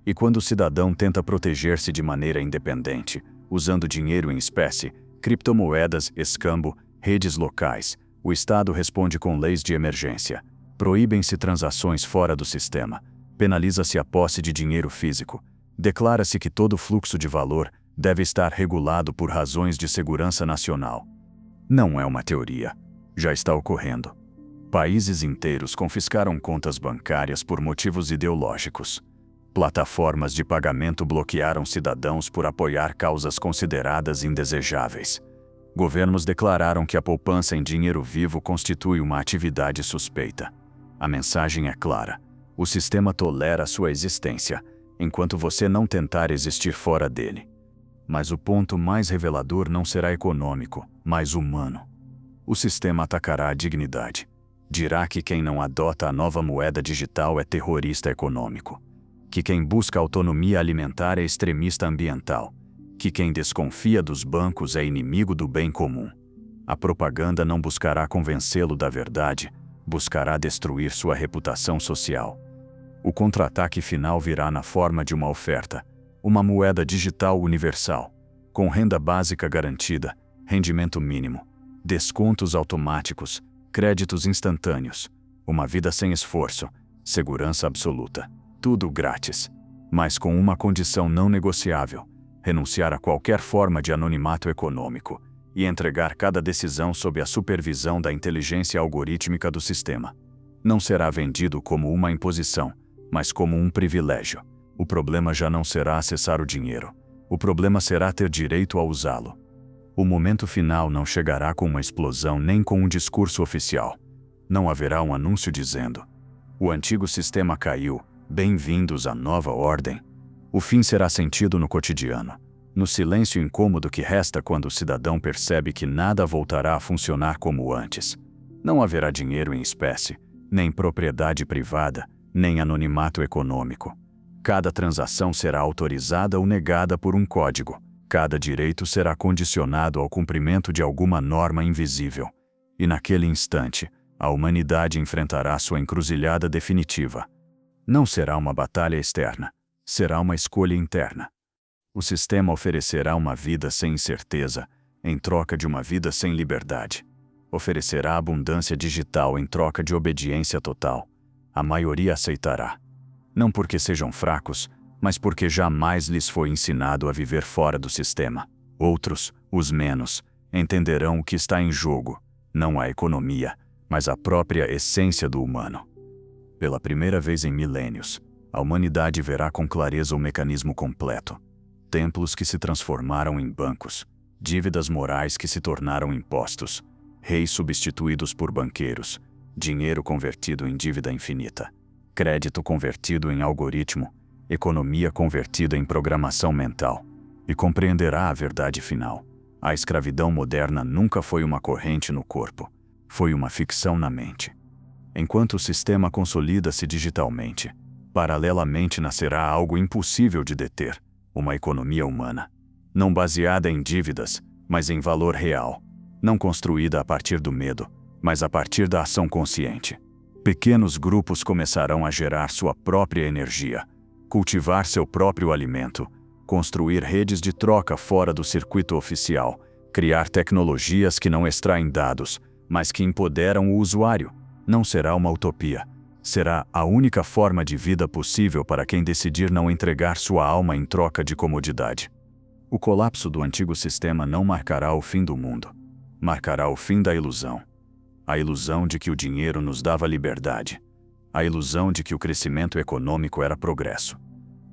E quando o cidadão tenta proteger-se de maneira independente, usando dinheiro em espécie, criptomoedas, escambo, redes locais, o Estado responde com leis de emergência. Proíbem-se transações fora do sistema, penaliza-se a posse de dinheiro físico, declara-se que todo fluxo de valor deve estar regulado por razões de segurança nacional. Não é uma teoria, já está ocorrendo. Países inteiros confiscaram contas bancárias por motivos ideológicos. Plataformas de pagamento bloquearam cidadãos por apoiar causas consideradas indesejáveis. Governos declararam que a poupança em dinheiro vivo constitui uma atividade suspeita. A mensagem é clara. O sistema tolera sua existência, enquanto você não tentar existir fora dele. Mas o ponto mais revelador não será econômico, mas humano. O sistema atacará a dignidade. Dirá que quem não adota a nova moeda digital é terrorista econômico. Que quem busca autonomia alimentar é extremista ambiental. Que quem desconfia dos bancos é inimigo do bem comum. A propaganda não buscará convencê-lo da verdade, buscará destruir sua reputação social. O contra-ataque final virá na forma de uma oferta, uma moeda digital universal, com renda básica garantida, rendimento mínimo, descontos automáticos, créditos instantâneos, uma vida sem esforço, segurança absoluta, tudo grátis, mas com uma condição não negociável: renunciar a qualquer forma de anonimato econômico e entregar cada decisão sob a supervisão da inteligência algorítmica do sistema. Não será vendido como uma imposição, mas como um privilégio. O problema já não será acessar o dinheiro. O problema será ter direito a usá-lo. O momento final não chegará com uma explosão nem com um discurso oficial. Não haverá um anúncio dizendo: "O antigo sistema caiu, bem-vindos à nova ordem." O fim será sentido no cotidiano, no silêncio incômodo que resta quando o cidadão percebe que nada voltará a funcionar como antes. Não haverá dinheiro em espécie, nem propriedade privada, nem anonimato econômico. Cada transação será autorizada ou negada por um código. Cada direito será condicionado ao cumprimento de alguma norma invisível. E naquele instante, a humanidade enfrentará sua encruzilhada definitiva. Não será uma batalha externa, será uma escolha interna. O sistema oferecerá uma vida sem incerteza, em troca de uma vida sem liberdade. Oferecerá abundância digital em troca de obediência total. A maioria aceitará. Não porque sejam fracos, mas porque jamais lhes foi ensinado a viver fora do sistema. Outros, os menos, entenderão o que está em jogo, não a economia, mas a própria essência do humano. Pela primeira vez em milênios, a humanidade verá com clareza o mecanismo completo. templos que se transformaram em bancos, dívidas morais que se tornaram impostos, reis substituídos por banqueiros, dinheiro convertido em dívida infinita, crédito convertido em algoritmo, economia convertida em programação mental. E compreenderá a verdade final. A escravidão moderna nunca foi uma corrente no corpo, foi uma ficção na mente. Enquanto o sistema consolida-se digitalmente, paralelamente nascerá algo impossível de deter, uma economia humana. Não baseada em dívidas, mas em valor real. Não construída a partir do medo, mas a partir da ação consciente. Pequenos grupos começarão a gerar sua própria energia, cultivar seu próprio alimento, construir redes de troca fora do circuito oficial, criar tecnologias que não extraem dados, mas que empoderam o usuário. Não será uma utopia. Será a única forma de vida possível para quem decidir não entregar sua alma em troca de comodidade. O colapso do antigo sistema não marcará o fim do mundo. Marcará o fim da ilusão. A ilusão de que o dinheiro nos dava liberdade. A ilusão de que o crescimento econômico era progresso.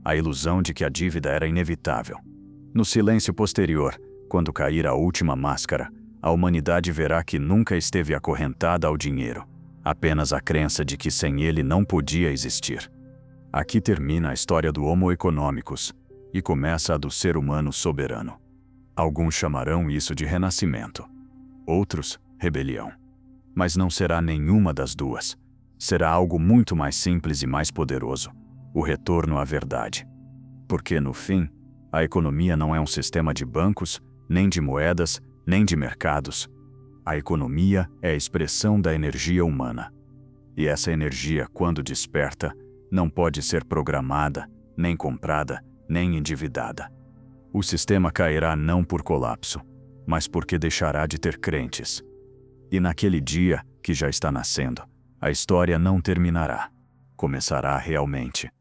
A ilusão de que a dívida era inevitável. No silêncio posterior, quando cair a última máscara, a humanidade verá que nunca esteve acorrentada ao dinheiro, apenas a crença de que sem ele não podia existir. Aqui termina a história do Homo economicus e começa a do ser humano soberano. Alguns chamarão isso de renascimento, outros, rebelião. Mas não será nenhuma das duas. Será algo muito mais simples e mais poderoso. O retorno à verdade. Porque, no fim, a economia não é um sistema de bancos, nem de moedas, nem de mercados. A economia é a expressão da energia humana. E essa energia, quando desperta, não pode ser programada, nem comprada, nem endividada. O sistema cairá não por colapso, mas porque deixará de ter crentes. E naquele dia, que já está nascendo, a história não terminará. Começará realmente.